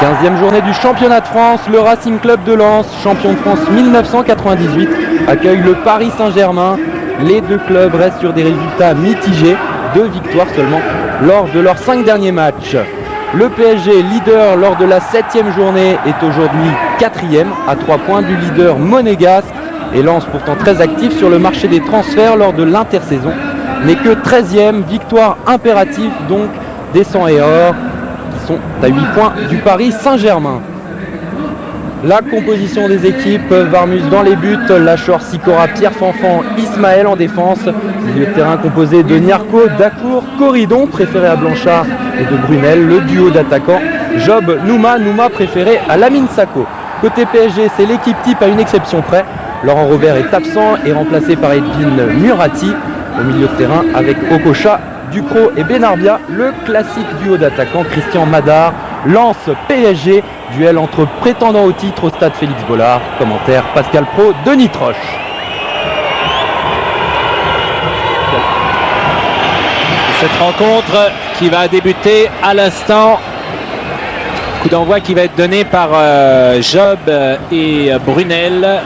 15e journée du championnat de France, le Racing Club de Lens, champion de France 1998, accueille le Paris Saint-Germain. Les deux clubs restent sur des résultats mitigés, 2 victoires seulement lors de leurs 5 derniers matchs. Le PSG, leader lors de la 7e journée, est aujourd'hui 4e à 3 points du leader monégasque. Et Lens, pourtant très actif sur le marché des transferts lors de l'intersaison, n'est que 13e, victoire impérative donc des 100 et or qui sont à 8 points du Paris Saint-Germain. La composition des équipes: Varmus dans les buts, Lachor, Sikora, Pierre Fanfan, Ismaël en défense. Milieu de terrain composé de Niarco, Dacour, Corridon préféré à Blanchard et de Brunel. Le duo d'attaquants Job, Nouma préféré à Lamine Sako. Côté PSG, c'est l'équipe type à une exception près. Laurent Robert est absent et remplacé par Edwin Murati. Au milieu de terrain avec Okocha, Ducrot et Benarbia. Le classique duo d'attaquants Christian Madar. Lens PSG, duel entre prétendants au titre au stade Félix Bollard. Commentaire Pascal Pro, Denis Troche. Cette rencontre qui va débuter à l'instant. Coup d'envoi qui va être donné par Job et Brunel.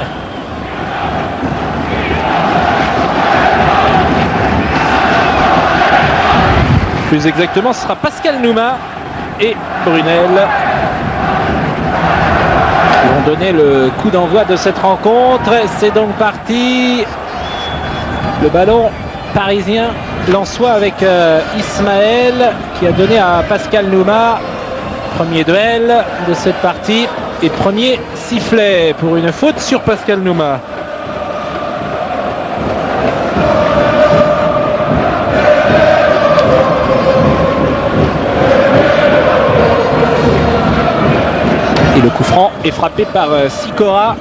Plus exactement, ce sera Pascal Nouma et Brunel qui vont donner le coup d'envoi de cette rencontre. C'est donc parti. Le ballon parisien lensois avec Ismaël qui a donné à Pascal Nouma. Premier duel de cette partie et premier sifflet pour une faute sur Pascal Nouma. Et le coup franc est frappé par Sikora.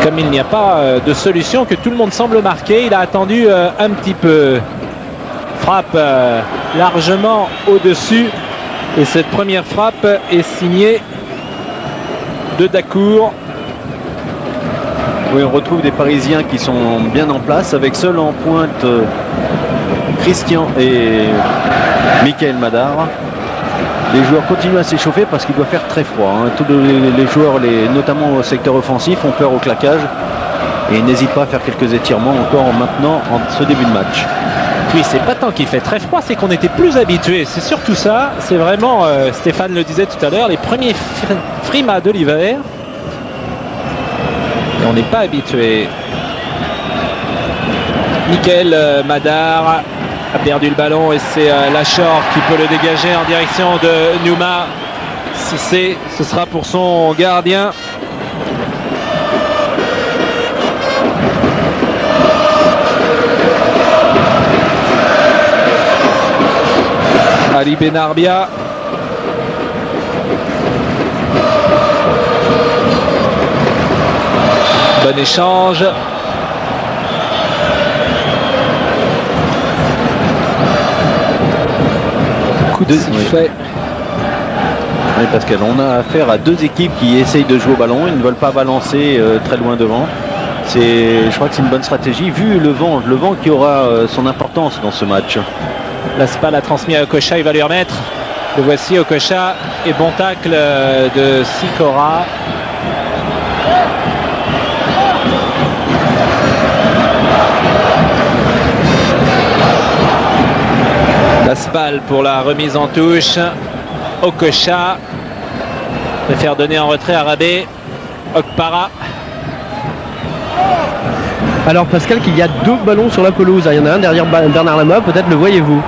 Comme il n'y a pas de solution, que tout le monde semble marquer, il a attendu un petit peu. Frappe largement au-dessus. Et cette première frappe est signée de Dacour. Oui, on retrouve des Parisiens qui sont bien en place, avec seul en pointe Christian et Michael Madar. Les joueurs continuent à s'échauffer parce qu'il doit faire très froid. Tous les joueurs, notamment au secteur offensif, ont peur au claquage et ils n'hésitent pas à faire quelques étirements encore maintenant en ce début de match. Oui, c'est pas tant qu'il fait très froid, c'est qu'on était plus habitués. C'est surtout ça. C'est vraiment, Stéphane le disait tout à l'heure, les premiers frimas de l'hiver. Et on n'est pas habitué. Michael Madar a perdu le ballon et c'est Lachor qui peut le dégager en direction de Nouma. Si ce sera pour son gardien. Ali Benarbia. Bon échange. Coup de sifflet. Oui, Pascal, on a affaire à 2 équipes qui essayent de jouer au ballon. Ils ne veulent pas balancer très loin devant. Je crois que c'est une bonne stratégie vu le vent qui aura son importance dans ce match. Laspal a transmis à Okocha, il va lui remettre. Le voici, Okocha, et bon tacle de Sikora. Laspal pour la remise en touche. Okocha préfère donner en retrait à Rabé. Okpara. Alors Pascal, qu'il y a 2 ballons sur la pelouse. Il y en a un derrière Bernard Lama, peut-être le voyez-vous.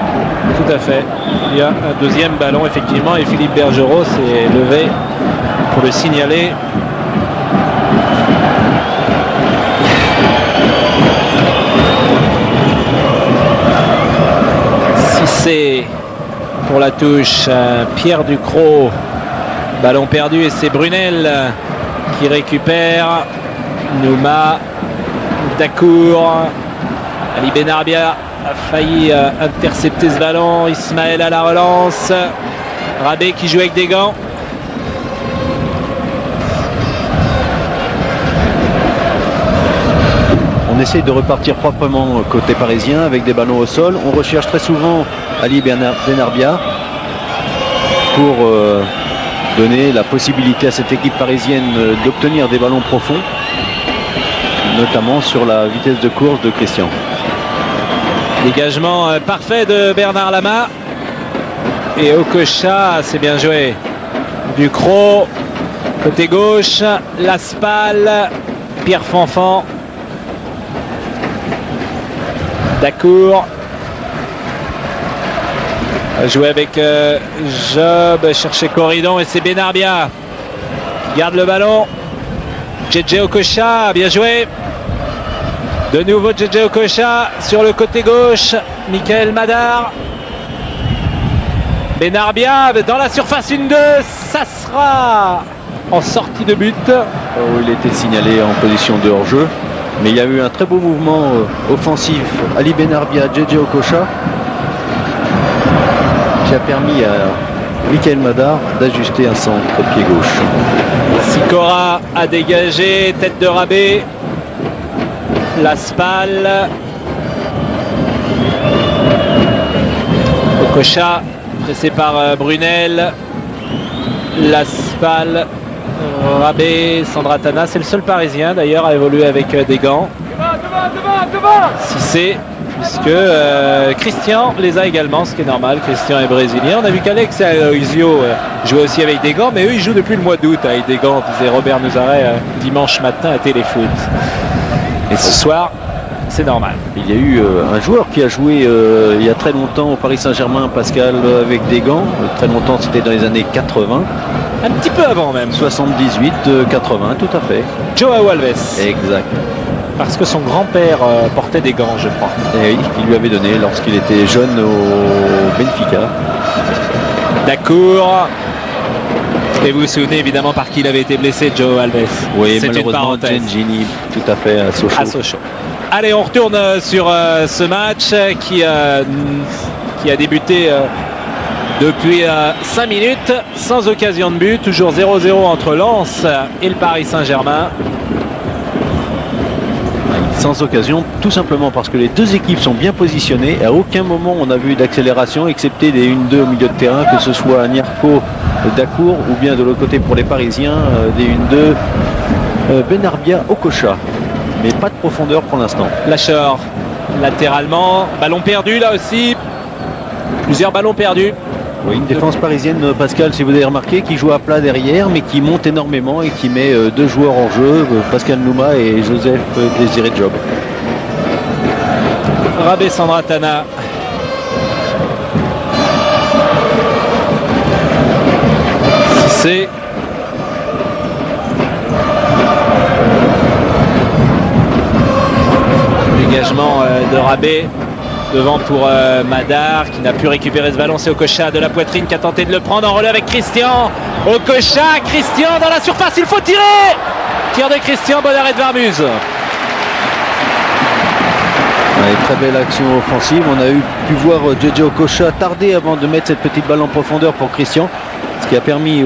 Tout à fait. Il y a un deuxième ballon effectivement et Philippe Bergerot s'est levé pour le signaler. Cissé pour la touche. Pierre Ducrot. Ballon perdu et c'est Brunel qui récupère. Nouma. Dacour. Ali Benarbia a failli intercepter ce ballon. Ismaël à la relance. Rabé qui joue avec des gants. On essaye de repartir proprement côté parisien avec des ballons au sol. On recherche très souvent Ali Benarbia. pour donner la possibilité à cette équipe parisienne d'obtenir des ballons profonds, notamment sur la vitesse de course de Christian. Dégagement parfait de Bernard Lama. Et Okocha, c'est bien joué. Ducrot, côté gauche, Laspal, Pierre Fanfan. Dacour. Jouer avec Job, chercher Corridon et c'est Benarbia qui garde le ballon. JJ Okocha, bien joué. De nouveau JJ Okocha sur le côté gauche. Michael Madar. Benarbia dans la surface 1-2. Ça sera en sortie de but. Il était signalé en position de hors-jeu. Mais il y a eu un très beau mouvement offensif. Ali Benarbia, JJ Okocha, qui a permis à Michael Madar d'ajuster un centre pied gauche. Sikora a dégagé, tête de Rabé. Laspal. Okocha pressé par Brunel. Laspal. Rabé, Sandratana, c'est le seul parisien d'ailleurs à évoluer avec des gants. Cissé, puisque Christian les a également, ce qui est normal. Christian est brésilien. On a vu qu'Alex et Aloisio jouaient aussi avec des gants, mais eux ils jouent depuis le mois d'août avec des gants, disait Robert Nouzaret dimanche matin à Téléfoot. Et ce soir, c'est normal. Il y a eu un joueur qui a joué il y a très longtemps au Paris Saint-Germain, Pascal, avec des gants. Très longtemps, c'était dans les années 80. Un petit peu avant même. 78, 80, tout à fait. Joao Alves. Exact. Parce que son grand-père portait des gants, je crois. Et oui, il lui avait donné lorsqu'il était jeune au Benfica. Dacour. Et vous vous souvenez évidemment par qui il avait été blessé, Joao Alves. Oui, c'est une malheureusement, parenthèse. Gengini, tout à fait, à Sochaux. À Sochaux. Allez, on retourne sur ce match qui a débuté depuis 5 minutes, sans occasion de but, toujours 0-0 entre Lens et le Paris Saint-Germain. Sans occasion, tout simplement parce que les deux équipes sont bien positionnées. À aucun moment on a vu d'accélération, excepté des 1-2 au milieu de terrain, que ce soit Nyarko, Dacour, ou bien de l'autre côté pour les Parisiens, des 1-2 Benarbia, Okocha. Mais pas de profondeur pour l'instant. Lachor, latéralement, ballon perdu là aussi. Plusieurs ballons perdus. Oui, une défense parisienne, Pascal, si vous avez remarqué, qui joue à plat derrière, mais qui monte énormément et qui met deux joueurs en jeu, Pascal Nouma et Joseph Désiré Job. Rabé Sandratana. C'est dégagement de Rabé. Devant pour Madar qui n'a pu récupérer ce ballon, c'est Okocha de la poitrine qui a tenté de le prendre en relais avec Christian. Okocha, Christian dans la surface, il faut tirer. Tir de Christian, bon arrêt de Varmuz. Ouais, très belle action offensive. On a pu voir JJ Okocha tarder avant de mettre cette petite balle en profondeur pour Christian, ce qui a permis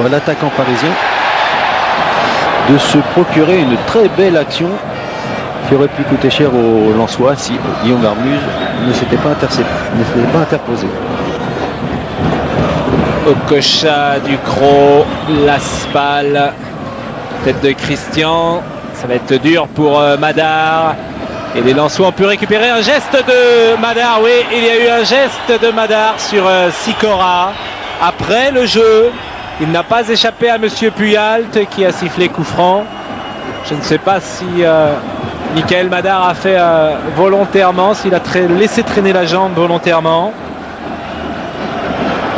à l'attaquant parisien de se procurer une très belle action qui aurait pu coûter cher aux Lensois si Guillaume Varmuz ne s'était pas interposé. Okocha, Ducrot, Laspal, tête de Christian, ça va être dur pour Madar. Et les Lensois ont pu récupérer un geste de Madar. Oui, il y a eu un geste de Madar sur Sikora. Après le jeu, il n'a pas échappé à Monsieur Puyalt qui a sifflé coup franc. Je ne sais pas si Michael Madar a fait volontairement, s'il a laissé traîner la jambe volontairement.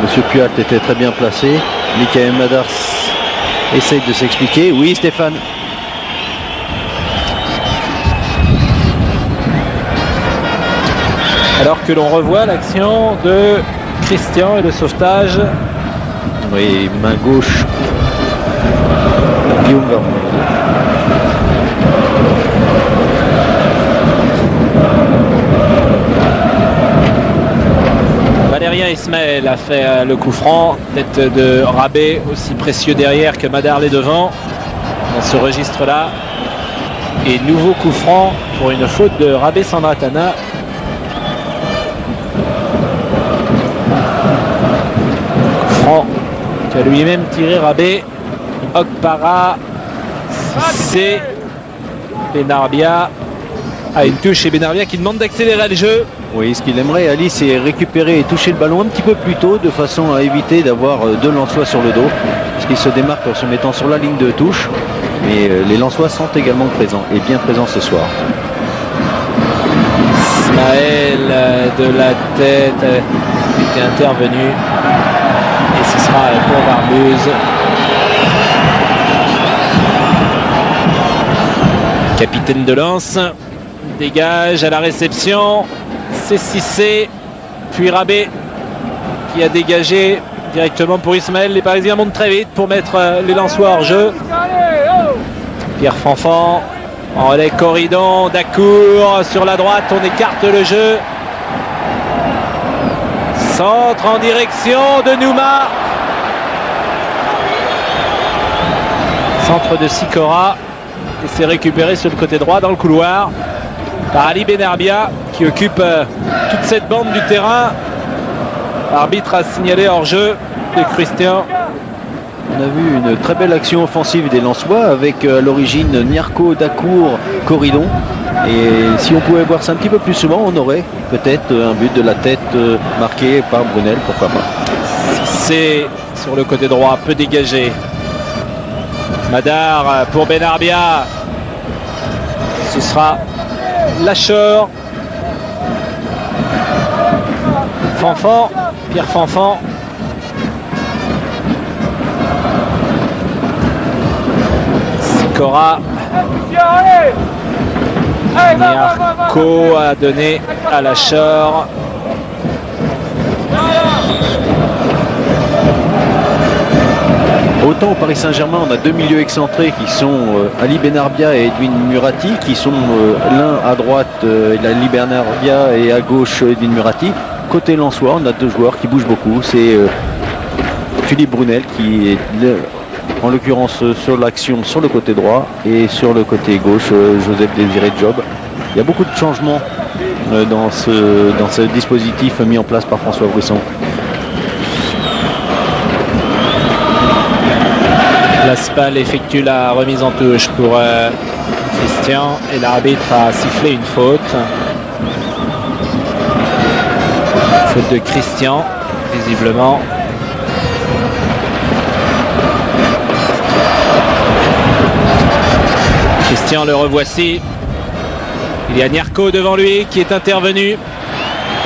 Monsieur Puyalt était très bien placé. Michael Madar essaye de s'expliquer. Oui, Stéphane. Alors que l'on revoit l'action de Christian et le sauvetage. Oui, main gauche. Guillaume Varmuz. Valérien Ismaël a fait le coup franc, tête de Rabé, aussi précieux derrière que Madar les devant dans ce registre-là. Et nouveau coup franc pour une faute de Rabé Sandratana. Coup franc lui-même tiré Rabé. Okpara, Cissé, Benarbia. Une touche et Benarbia qui demande d'accélérer le jeu. Oui, ce qu'il aimerait, Ali, c'est récupérer et toucher le ballon un petit peu plus tôt de façon à éviter d'avoir deux Lensois sur le dos. Parce qu'il se démarque en se mettant sur la ligne de touche. Mais les Lensois sont également présents et bien présents ce soir. Ismaël de la tête était intervenu. Et ce sera pour Barbuse. Capitaine de Lens. Dégage à la réception. C'est Cissé. Puis Rabé qui a dégagé directement pour Ismaël. Les Parisiens montent très vite pour mettre les Lensois hors jeu. Pierre Fanfan. En relais Corridon. Dacour sur la droite. On écarte le jeu. Centre en direction de Nouma. Centre de Sikora. Et c'est récupéré sur le côté droit dans le couloir par Ali Benarbia qui occupe toute cette bande du terrain. L'arbitre a signalé hors jeu de Christian. On a vu une très belle action offensive des Lensois avec à l'origine Niarco, Dacour, Corridon. Et si on pouvait voir ça un petit peu plus souvent, on aurait peut-être un but de la tête marqué par Brunel, pourquoi pas. C'est sur le côté droit, peu dégagé. Madar pour Benarbia. Ce sera Lacheur. Fanfan, Pierre Fanfan. Sikora. Niarco a donné à Lacheur. Autant au Paris Saint-Germain, on a deux milieux excentrés qui sont Ali Benarbia et Edwin Murati, qui sont l'un à droite, Ali Benarbia, et à gauche Edwin Murati. Côté Lensois, on a deux joueurs qui bougent beaucoup. C'est Philippe Brunel qui est en l'occurrence sur l'action sur le côté droit et sur le côté gauche Joseph Désiré Job. Il y a beaucoup de changements dans ce dispositif mis en place par François Brisson. Laspal effectue la remise en touche pour Christian et l'arbitre a sifflé une faute. Faute de Christian, visiblement. Christian, le revoici. Il y a Niarco devant lui qui est intervenu.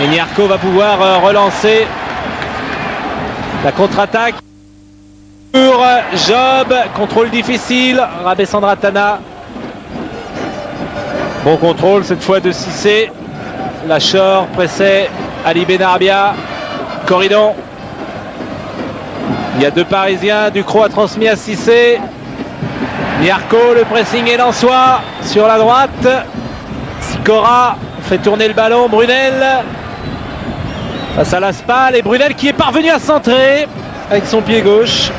Et Niarco va pouvoir relancer la contre-attaque. Pour Job, contrôle difficile, Rabé Sandratana. Bon contrôle cette fois de Cissé. Lacheur pressait Ali Benarbia. Corridon. Il y a deux Parisiens. Ducrot a transmis à Cissé. Niarco, le pressing est lensois sur la droite. Sikora fait tourner le ballon. Brunel face à Laspal. Et Brunel qui est parvenu à centrer avec son pied gauche.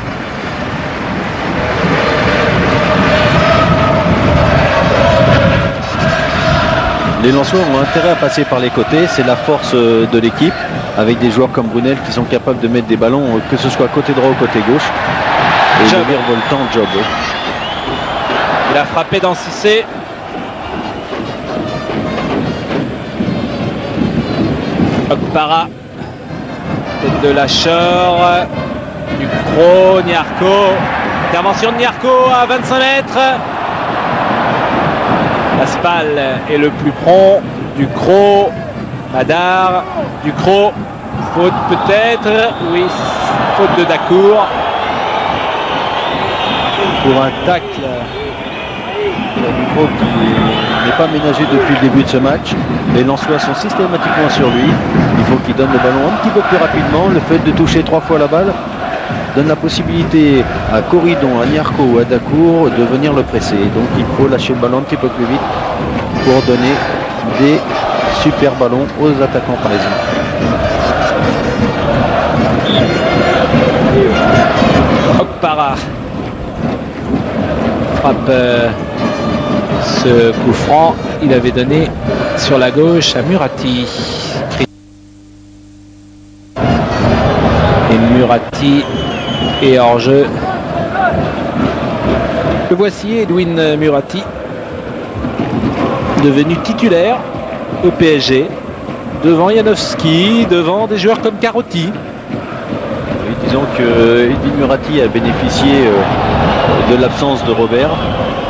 Les Lensois ont intérêt à passer par les côtés, c'est la force de l'équipe, avec des joueurs comme Brunel qui sont capables de mettre des ballons, que ce soit côté droit ou côté gauche. Et Job. de virevoltant Job. Il a frappé dans Cissé. Okpara. Tête de Lacheur. Ducrot, Niarco. Intervention de Niarco à 25 mètres. Laspal est le plus prompt. Ducrot, Madar, Ducrot, faute peut-être, oui, faute de Dacour. Pour un tacle, Ducrot qui n'est pas ménagé depuis le début de ce match. Les Lensois sont systématiquement sur lui. Il faut qu'il donne le ballon un petit peu plus rapidement. Le fait de toucher 3 fois la balle donne la possibilité à Corridon, à Niarco ou à Dacour de venir le presser. Donc il faut lâcher le ballon un petit peu plus vite pour donner des super ballons aux attaquants parisiens. Okpara frappe ce coup franc. Il avait donné sur la gauche à Murati. Et Murati Et hors jeu. Le voici, Edwin Murati, devenu titulaire au PSG, devant Janowski, devant des joueurs comme Carotti. Oui, disons que Edwin Murati a bénéficié de l'absence de Robert,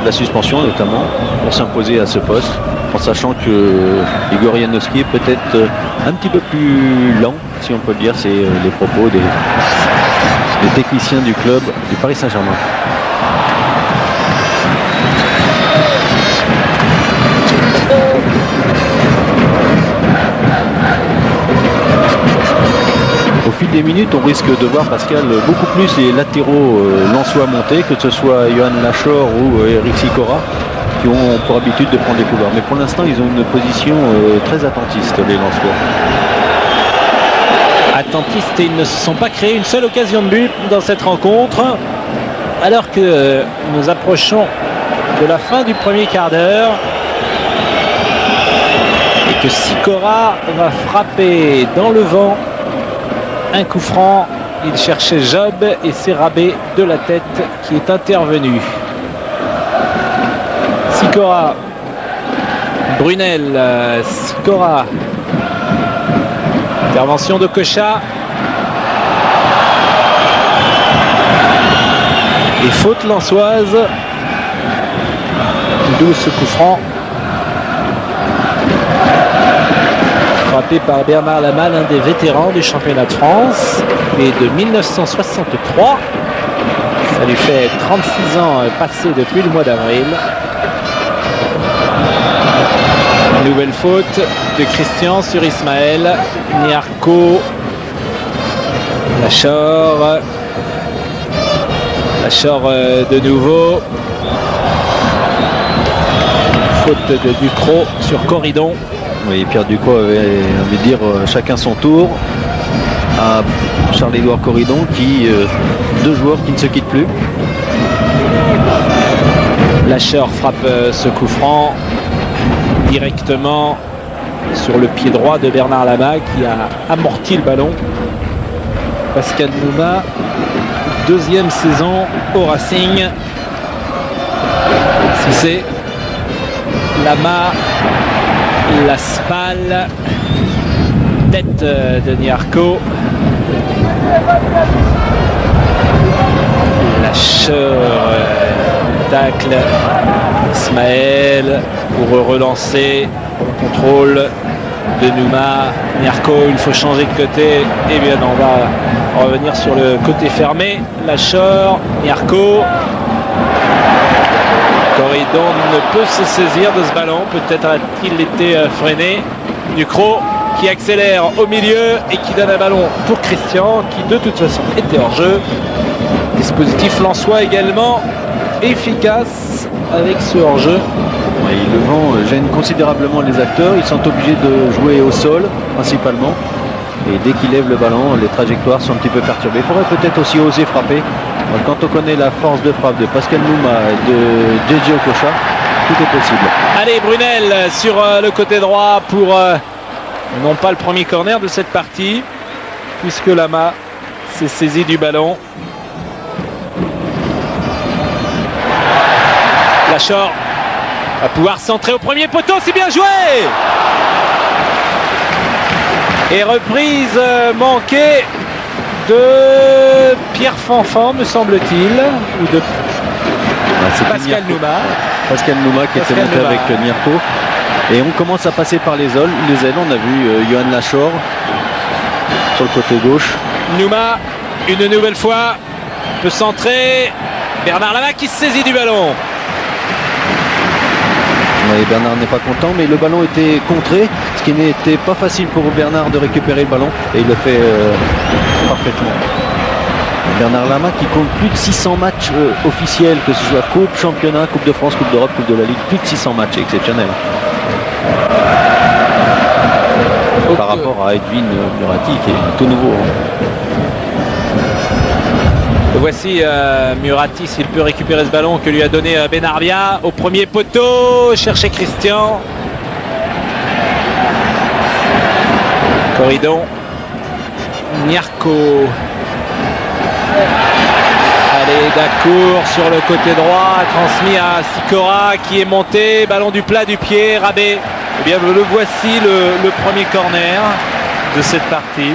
de la suspension notamment, pour s'imposer à ce poste, en sachant que Igor Janowski est peut-être un petit peu plus lent, si on peut le dire, c'est les propos des techniciens du club du Paris Saint-Germain. Au fil des minutes, on risque de voir, Pascal, beaucoup plus les latéraux lensois monter, que ce soit Johan Lachor ou Eric Sicora, qui ont pour habitude de prendre les couloirs. Mais pour l'instant, ils ont une position très attentiste, les lensois. Attentistes, et ils ne se sont pas créés une seule occasion de but dans cette rencontre, alors que nous approchons de la fin du premier quart d'heure et que Sicora va frapper dans le vent un coup franc. Il cherchait Job et c'est Rabé de la tête qui est intervenu. Sicora, Brunel, Sicora, intervention de Kocha et faute lensoise, d'où ce coup franc frappé par Bernard Lama, l'un des vétérans du championnat de France et de 1963. Ça lui fait 36 ans passés depuis le mois d'avril. Nouvelle faute de Christian sur Ismaël. Niarco, Lachor de nouveau. Faute de Ducrot sur Corridon. Oui, Pierre Ducrot avait envie de dire chacun son tour à Charles-Édouard Corridon, deux joueurs qui ne se quittent plus. Lachor frappe ce coup franc directement sur le pied droit de Bernard Lama qui a amorti le ballon. Pascal Nouma, deuxième saison au Racing. Cissé, Lama, la Spal, tête de Niarco, Lacheur, tacle, Ismaël pour relancer, contrôle de Nouma, Niarco, il faut changer de côté, et bien on va revenir sur le côté fermé, Lacheur, Niarco. Corridon ne peut se saisir de ce ballon, peut-être a-t-il été freiné. Ducrot qui accélère au milieu et qui donne un ballon pour Christian qui de toute façon était hors jeu. Dispositif lensois également efficace avec ce hors jeu. Oui, le vent gêne considérablement les acteurs, ils sont obligés de jouer au sol principalement. Et dès qu'ils lèvent le ballon, les trajectoires sont un petit peu perturbées. Il faudrait peut-être aussi oser frapper. Quand on connaît la force de frappe de Pascal Nouma et de JJ Okocha, tout est possible. Allez, Brunel sur le côté droit pour non pas le premier corner de cette partie, puisque Lama s'est saisi du ballon. Lachor va pouvoir centrer au premier poteau, c'est bien joué! Et reprise manquée de Pierre Fanfan, me semble-t-il, ou de Pascal Nouma. Pascal Nouma qui était monté avec Niarco. Et on commence à passer par les ailes. On a vu Johan Lachor sur le côté gauche. Nouma, une nouvelle fois, peut centrer. Bernard Lama qui se saisit du ballon. Et Bernard n'est pas content, mais le ballon était contré, ce qui n'était pas facile pour Bernard de récupérer le ballon, et il le fait parfaitement. Bernard Lama qui compte plus de 600 matchs officiels, que ce soit Coupe, Championnat, Coupe de France, Coupe d'Europe, Coupe de la Ligue, plus de 600 matchs, exceptionnel. Par rapport à Edwin Murati qui est tout nouveau. Voici Murati, s'il peut récupérer ce ballon que lui a donné Benarbia au premier poteau, chercher Christian. Corridon, Niarco. Dacour sur le côté droit, transmis à Sikora qui est monté, ballon du plat du pied, Rabé. Eh bien, le voici le premier corner de cette partie.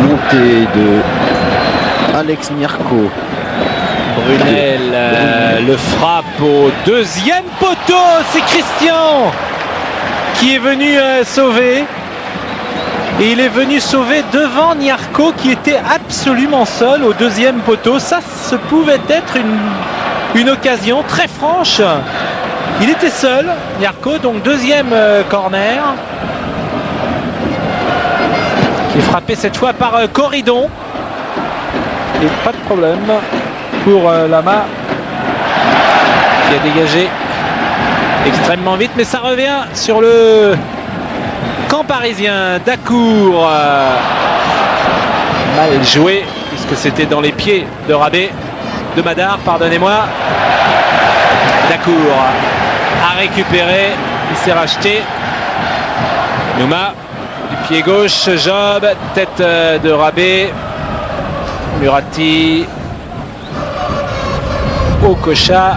Montée de Alex Mirko. Brunel le frappe au deuxième poteau. C'est Christian qui est venu sauver. Et il est venu sauver devant Niarco qui était absolument seul au deuxième poteau. Ça pouvait être une occasion très franche. Il était seul, Niarco, donc deuxième corner. Qui est frappé cette fois par Corridon. Et pas de problème pour Lama qui a dégagé extrêmement vite, mais ça revient sur le camp parisien. Dacour, mal joué puisque c'était dans les pieds de Rabé, de Madar, pardonnez-moi. Dacour a récupéré, il s'est racheté. Nouma du pied gauche, Job, tête de Rabé, Murati, Okocha,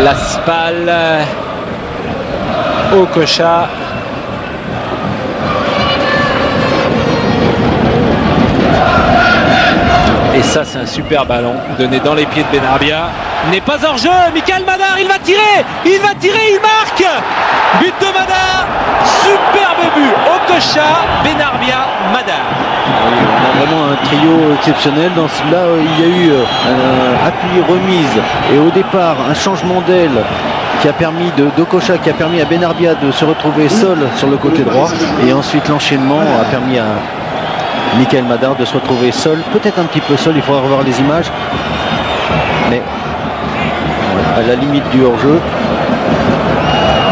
Laspal, Okocha, et ça c'est un super ballon donné dans les pieds de Benarbia. N'est pas hors jeu, Michael Madar, il va tirer, il marque. But de Madar, superbe but. Okocha, Benarbia, Madar. Oui, on a vraiment un trio exceptionnel. Là, il y a eu un appui remise et au départ un changement d'aile qui a permis d'Okocha, qui a permis à Benarbia de se retrouver seul sur le côté droit, et ensuite l'enchaînement a permis à Michael Madar de se retrouver seul, peut-être un petit peu seul, il faudra revoir les images, mais à la limite du hors-jeu.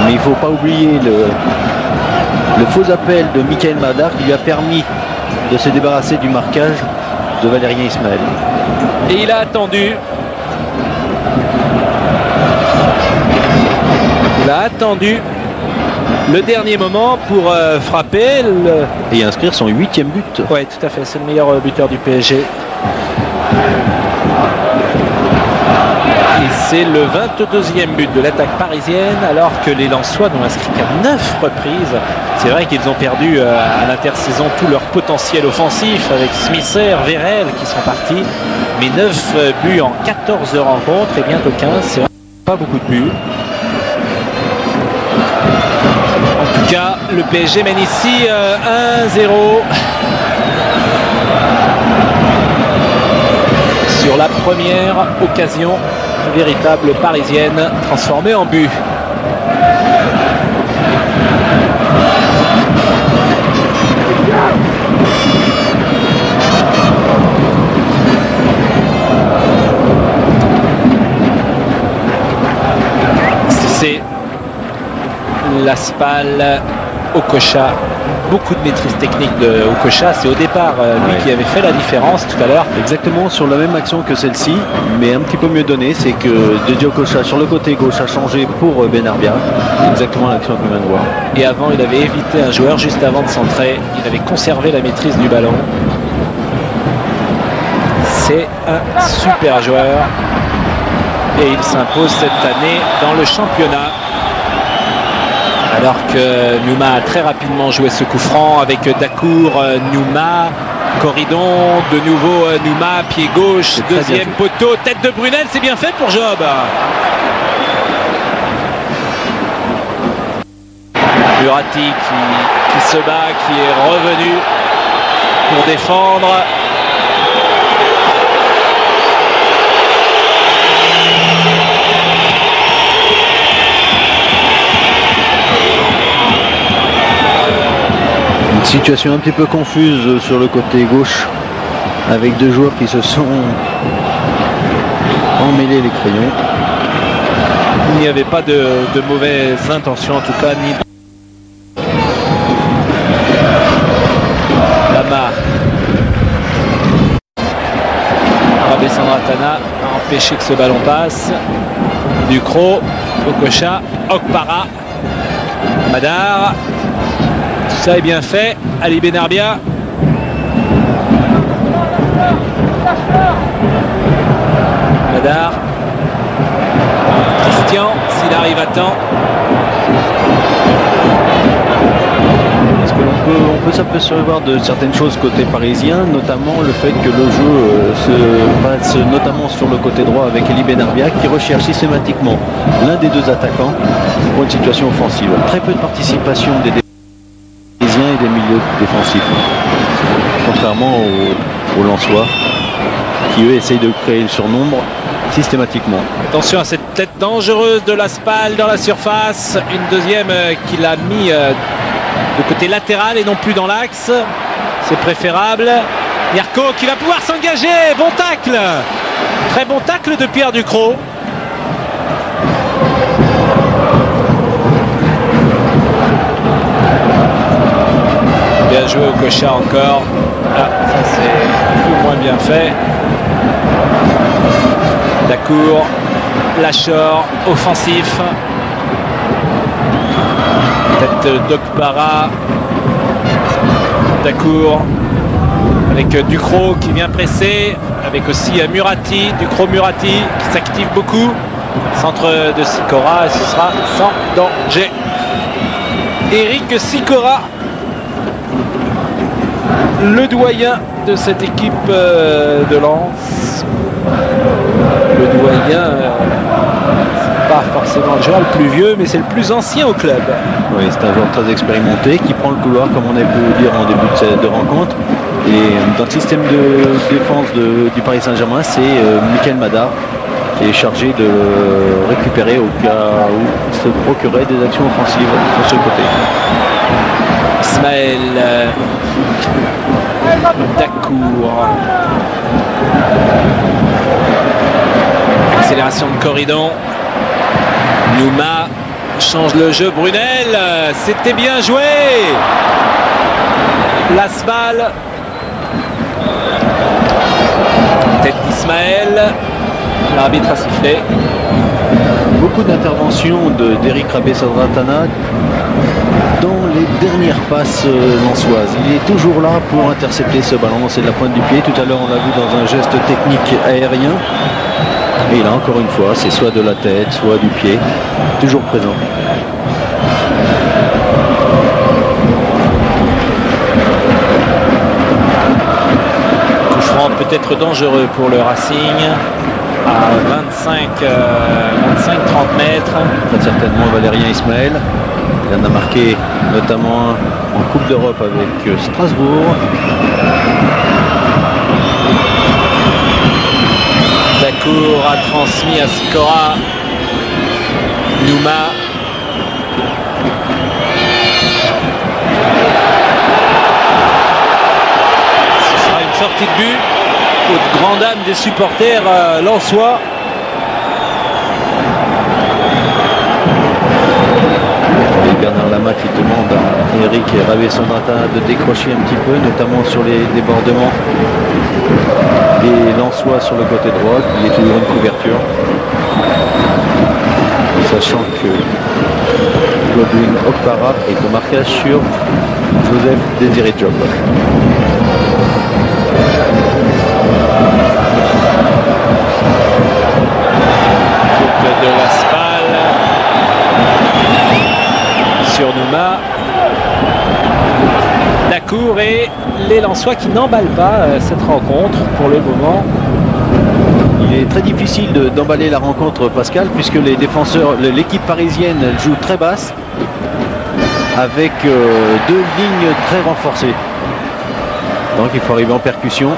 Mais il ne faut pas oublier le faux appel de Michael Madar qui lui a permis de se débarrasser du marquage de Valérien Ismaël. Et il a attendu. Il a attendu le dernier moment pour frapper. Et inscrire son 8e but. Oui, tout à fait. C'est le meilleur buteur du PSG. Et c'est le 22e but de l'attaque parisienne, alors que les Lensois n'ont inscrit qu'à 9 reprises. C'est vrai qu'ils ont perdu à l'intersaison tout leur potentiel offensif avec Smisser, Vérel qui sont partis. Mais 9 buts en 14 rencontres et bientôt 15, c'est pas beaucoup de buts. En tout cas, le PSG mène ici 1-0. Sur la première occasion véritable parisienne transformée en but. C'est Laspal, Okocha. Beaucoup de maîtrise technique de Okocha. C'est au départ lui qui avait fait la différence tout à l'heure. Exactement sur la même action que celle-ci, mais un petit peu mieux donnée. C'est que Dédé Okocha sur le côté gauche a changé pour Benarbia. Exactement l'action que l'on vient de voir. Et avant, il avait évité un joueur juste avant de centrer. Il avait conservé la maîtrise du ballon. C'est un super joueur. Et il s'impose cette année dans le championnat. Alors que Nouma a très rapidement joué ce coup franc avec Dacour, Nouma, Corridon, de nouveau Nouma, pied gauche, deuxième poteau, tête de Brunel, c'est bien fait pour Job. Murati qui se bat, qui est revenu pour défendre. Situation un petit peu confuse sur le côté gauche avec deux joueurs qui se sont emmêlés les crayons. Il n'y avait pas de mauvaises intentions en tout cas, ni Lama Santana a empêché que ce ballon passe. Ducrot, Okocha, Okpara, Madar. Tout ça est bien fait. Ali Benarbia. Madar. Christian, s'il arrive à temps. On peut s'apercevoir de certaines choses côté parisien, notamment le fait que le jeu se passe notamment sur le côté droit avec Elie Benarbia qui recherche systématiquement l'un des deux attaquants pour une situation offensive. Très peu de participation des Parisiens et des milieux défensifs, contrairement aux Lensois qui eux essayent de créer le surnombre systématiquement. Attention à cette tête dangereuse de Laspal dans la surface. Une deuxième qu'il a mis de côté latéral et non plus dans l'axe. C'est préférable. Yarko qui va pouvoir s'engager. Bon tacle. Très bon tacle de Pierre Ducrot. Bien joué au Okocha encore. Ah, ça c'est plus ou moins bien fait. Dacour, Lachor, offensif. Tête d'Okpara. Dacour. Avec Ducrot qui vient presser. Avec aussi Murati. Ducrot-Murati qui s'active beaucoup. Centre de Sikora et ce sera sans danger. Eric Sikora. Le doyen de cette équipe de Lens. Le doyen, c'est pas forcément le joueur le plus vieux, mais c'est le plus ancien au club. Oui, c'est un joueur très expérimenté qui prend le couloir, comme on a pu le dire en début de rencontre. Et dans le système de défense du Paris Saint-Germain, c'est Michael Madar qui est chargé de récupérer au cas où il se procurait des actions offensives sur ce côté. Ismaël Dacour. Accélération de Corridon. Nouma change le jeu. Brunel, c'était bien joué. Lasval. Tête d'Ismaël. L'arbitre a sifflé. Beaucoup d'interventions d'Eric Rabé-Sadratana dans les dernières passes lensoises. Il est toujours là pour intercepter ce ballon. C'est de la pointe du pied. Tout à l'heure, on l'a vu dans un geste technique aérien. Et là, encore une fois, c'est soit de la tête, soit du pied. Toujours présent. Coup franc peut-être dangereux pour le Racing. À 25-30 mètres. Très certainement Valérien Ismaël. Il en a marqué notamment en Coupe d'Europe avec Strasbourg. Dacour a transmis à Sikora. Nouma. Ce sera une sortie de but aux grandes dames des supporters lensois. Et Bernard Lama qui demande à Eric Rabé-Sadratana de décrocher un petit peu, notamment sur les débordements des Lensois sur le côté droit. Il y a toujours une couverture. Sachant que Godwin Okpara est au marquage sur Joseph Désiré Job. De Laspal sur Nouma. Dacour et les Lensois qui n'emballent pas cette rencontre pour le moment. Il est très difficile d'emballer la rencontre, Pascal, puisque les défenseurs, l'équipe parisienne joue très basse avec deux lignes très renforcées. Donc il faut arriver en percussion.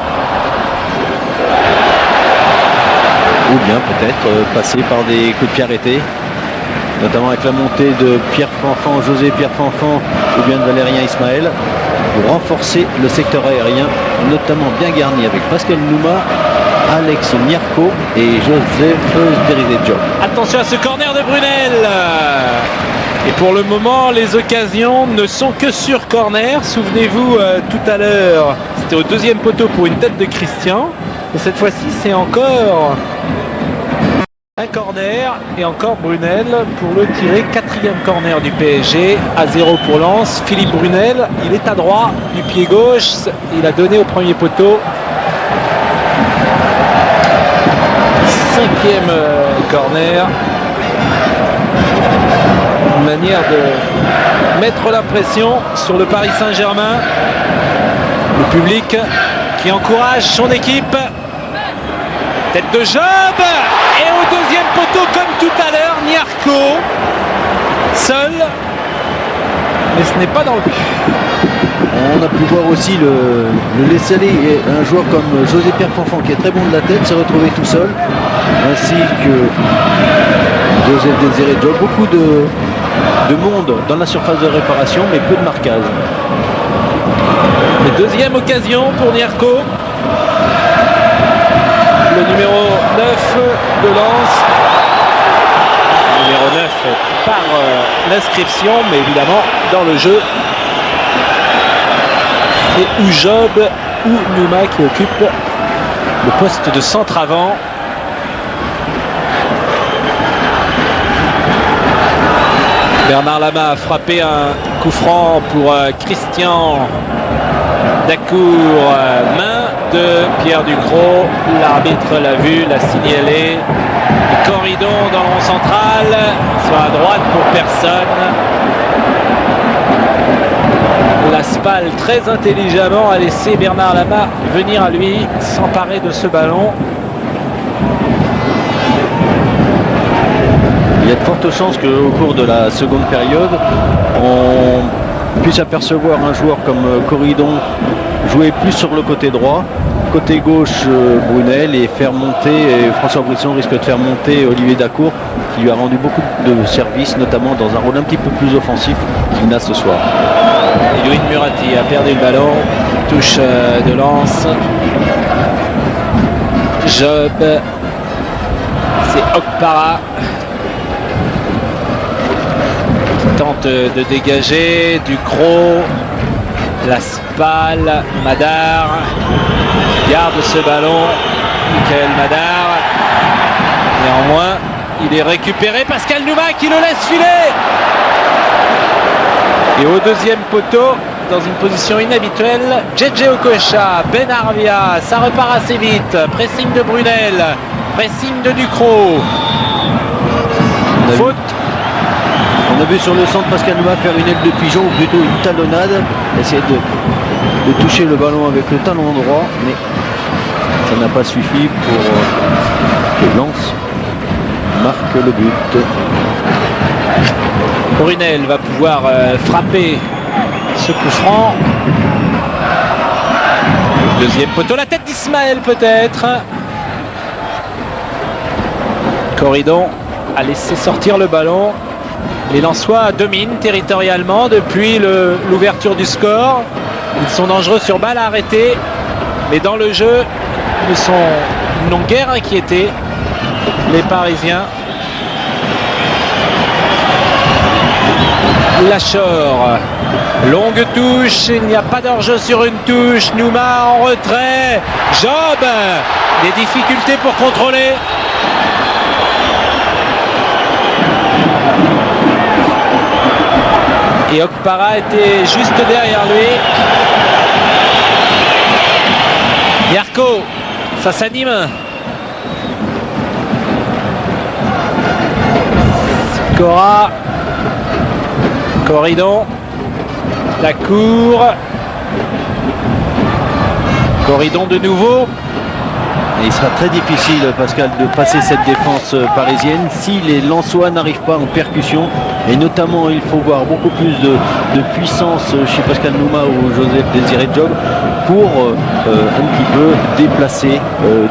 Ou bien peut-être passer par des coups de pied arrêtés, notamment avec la montée de Pierre Fanfan, José Pierre Fanfan ou bien de Valérien Ismaël, pour renforcer le secteur aérien, notamment bien garni avec Pascal Nouma, Alex Nyarko et Joseph Désiré-Job. Attention à ce corner de Brunel. Et pour le moment, les occasions ne sont que sur corner. Souvenez-vous, tout à l'heure, c'était au deuxième poteau pour une tête de Christian. Et cette fois-ci, c'est encore un corner et encore Brunel pour le tirer. 4e corner du PSG à 0 pour Lens. Philippe Brunel, il est à droit du pied gauche. Il a donné au premier poteau. 5e corner. Une manière de mettre la pression sur le Paris Saint-Germain. Le public qui encourage son équipe. Tête de Job. Et au deuxième poteau, comme tout à l'heure, Nyarko. Seul. Mais ce n'est pas dans le but. On a pu voir aussi le laisser-aller et un joueur comme José Pierre Fanfan qui est très bon de la tête s'est retrouvé tout seul, ainsi que Joseph Désiré Job. Beaucoup de monde dans la surface de réparation, mais peu de marquage. Et deuxième occasion pour Nyarko. Le numéro 9 de Lens. Numéro 9 par l'inscription, mais évidemment dans le jeu. C'est ou Job ou Nouma qui occupe le poste de centre avant. Bernard Lama a frappé un coup franc pour Christian Dacour, main de Pierre Ducrot. L'arbitre l'a vu, l'a signalé. Corridon dans le rond central, sur la droite pour personne. Laspal très intelligemment a laissé Bernard Lama venir à lui, s'emparer de ce ballon. Il y a de fortes chances qu'au cours de la seconde période, on puisse apercevoir un joueur comme Corridon jouer plus sur le côté droit, côté gauche Brunel, et faire monter, et François Brisson risque de faire monter Olivier Dacour, qui lui a rendu beaucoup de services, notamment dans un rôle un petit peu plus offensif qu'il n'a ce soir. Et Louis Murati a perdu le ballon, touche de Lens. Job, c'est Okpara qui tente de dégager. Ducrot, Laspal, Madar garde ce ballon. Michael Madar, néanmoins il est récupéré. Pascal Nouma qui le laisse filer. Et au deuxième poteau, dans une position inhabituelle, JJ Okocha, Ben Arvia, ça repart assez vite. Pressing de Brunel, pressing de Ducrot. Faute. On a vu sur le centre Pascal Nouma faire une aile de pigeon, ou plutôt une talonnade, essayer de toucher le ballon avec le talon droit, mais ça n'a pas suffi pour que Lens marque le but. Brunel va pouvoir frapper ce coup franc. Deuxième poteau, la tête d'Ismaël peut-être. Corridon a laissé sortir le ballon. Les Lensois dominent territorialement depuis l'ouverture du score. Ils sont dangereux sur balle arrêtée, mais dans le jeu, ils n'ont guère inquiété les Parisiens. Lachor, longue touche, il n'y a pas d'hors-jeu sur une touche. Nouma en retrait. Job, des difficultés pour contrôler. Et Okpara était juste derrière lui. Nyarko, ça s'anime. Cora. Corridon, Dacour, Corridon de nouveau. Et il sera très difficile, Pascal, de passer cette défense parisienne si les Lensois n'arrivent pas en percussion. Et notamment, il faut voir beaucoup plus de puissance chez Pascal Nouma ou Joseph Désiré Job pour un petit peu déplacer,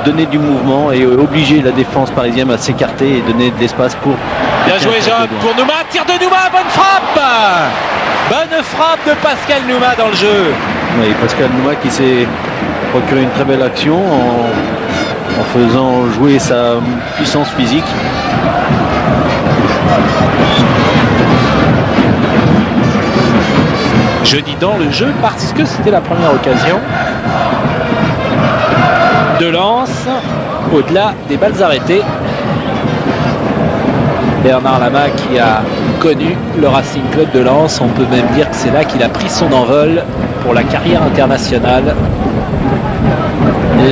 donner du mouvement et obliger la défense parisienne à s'écarter et donner de l'espace pour... Bien joué Job pour Nouma, tir de Nouma, bonne frappe. Bonne frappe de Pascal Nouma dans le jeu. Oui, Pascal Nouma qui s'est procuré une très belle action en faisant jouer sa puissance physique. Je dis dans le jeu parce que c'était la première occasion. de Lens, au-delà des balles arrêtées. Bernard Lama qui a connu le Racing Club de Lens, on peut même dire que c'est là qu'il a pris son envol pour la carrière internationale.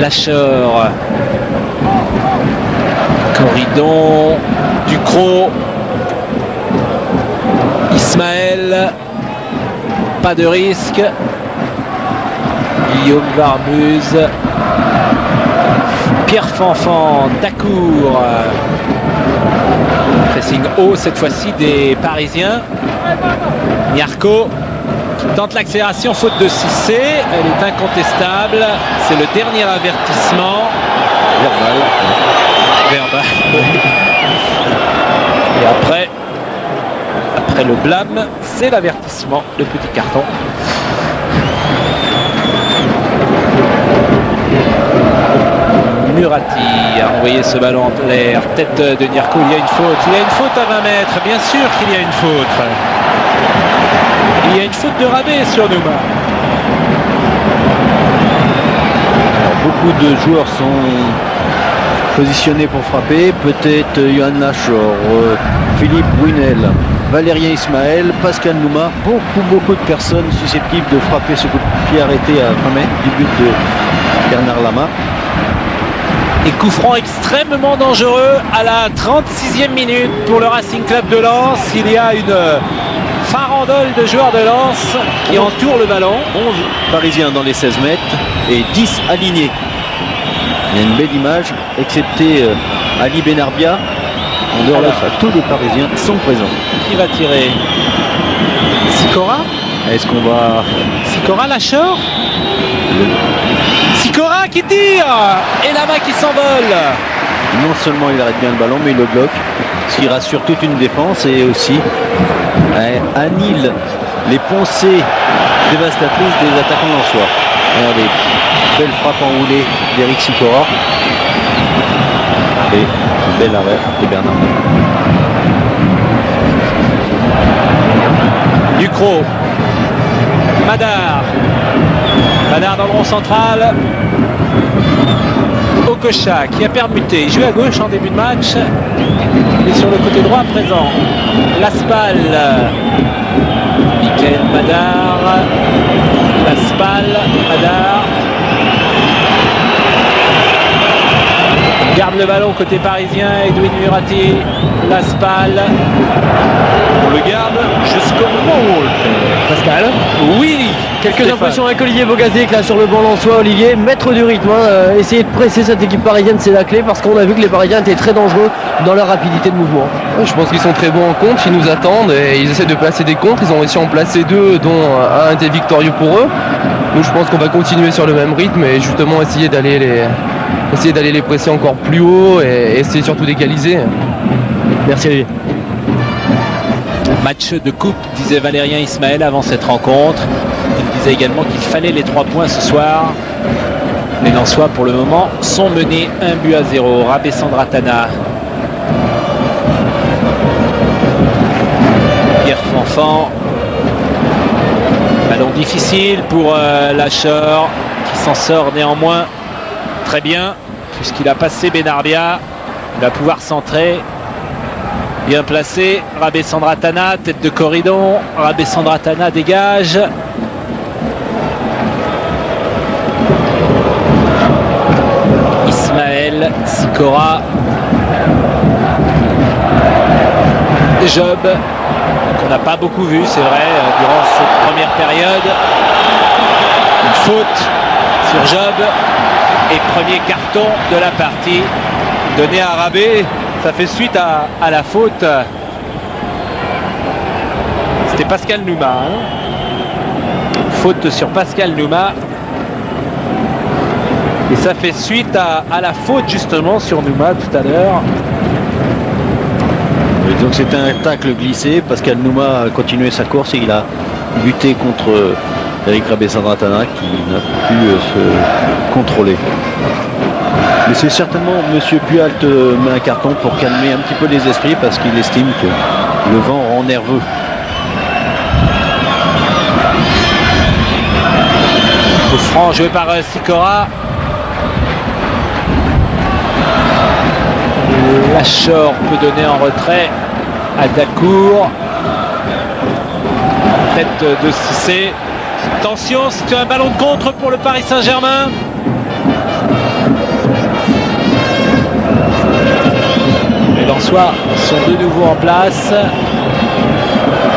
Lacheur, Corridon, Ducrot, Ismaël, pas de risque, Guillaume Varmuse, Pierre Fanfan, Dacour, pressing haut cette fois-ci des Parisiens. Niarco qui tente l'accélération, faute de Cissé, elle est incontestable, c'est le dernier avertissement. Verbal. Et après le blâme, c'est l'avertissement, le petit carton. Murati a envoyé ce ballon en l'air, tête de Niarco, il y a une faute, à 20 mètres, bien sûr qu'il y a une faute. Il y a une faute de rabais sur Nouma. Beaucoup de joueurs sont positionnés pour frapper, peut-être Johan Lachor, Philippe Brunel, Valérien Ismaël, Pascal Nouma, beaucoup de personnes susceptibles de frapper ce coup de pied arrêté à 20 mètres du but de Bernard Lama. Et coup franc extrêmement dangereux à la 36e minute pour le Racing Club de Lens. Il y a une farandole de joueurs de Lens qui entourent le ballon. 11 Parisiens dans les 16 mètres et 10 alignés. Il y a une belle image, excepté Ali Benarbia. En dehors de ça, tous les Parisiens sont présents. Qui va tirer? Sicora? Est-ce qu'on va... Sicora, Lacheur? Sicora qui tire! Et Lama qui s'envole. Non seulement il arrête bien le ballon, mais il le bloque. Ce qui rassure toute une défense et aussi annule les poncées dévastatrices des attaquants lensois. Regardez, belle frappe enroulée d'Eric Sicora. Et bel arrêt de Bernard. Ducrot. Madar dans le rond central. Okocha qui a permuté. Il joue à gauche en début de match. Il est sur le côté droit à présent. Laspal. Michael Madar. Laspal. Madar. Garde le ballon côté parisien. Edwin Murati. Laspal. On le garde jusqu'au moment où on le fait. Pascal. Oui. Quelques impressions avec Olivier Bogazic là sur le banc lensois. Olivier, maître du rythme, essayer de presser cette équipe parisienne, c'est la clé parce qu'on a vu que les Parisiens étaient très dangereux dans leur rapidité de mouvement. Ouais, je pense qu'ils sont très bons en contre, ils nous attendent et ils essaient de placer des contres. Ils ont réussi à en placer deux, dont un était victorieux pour eux. Nous, je pense qu'on va continuer sur le même rythme et justement essayer d'aller les presser encore plus haut et essayer surtout d'égaliser. Merci Olivier. Match de coupe, disait Valérien Ismaël avant cette rencontre. Il disait également qu'il fallait les 3 points ce soir. Les Lensois, pour le moment, sont menés 1-0. Rabé Sandratana. Pierre Fanfan. Ballon difficile pour Lacheur, qui s'en sort néanmoins très bien, puisqu'il a passé Benarbia. Il va pouvoir centrer. Bien placé, Rabé Sandratana, tête de Corridon, Rabé Sandratana dégage. Ismaël, Sicora, Job, qu'on n'a pas beaucoup vu, c'est vrai, durant cette première période. Une faute sur Job et premier carton de la partie donné à Rabé. Ça fait suite à la faute. C'était Pascal Nouma. Faute sur Pascal Nouma. Et ça fait suite à la faute justement sur Nouma tout à l'heure. Donc c'était un tacle glissé. Pascal Nouma a continué sa course et il a lutté contre Eric Rabé Sandratana qui n'a pu se contrôler. Mais c'est certainement M. Pualt met un carton pour calmer un petit peu les esprits parce qu'il estime que le vent rend nerveux. Coup franc joué par Sicora. Lachor peut donner en retrait à Dacour. Tête de Cissé. Attention, c'est un ballon de contre pour le Paris Saint-Germain. Les Lensois sont de nouveau en place.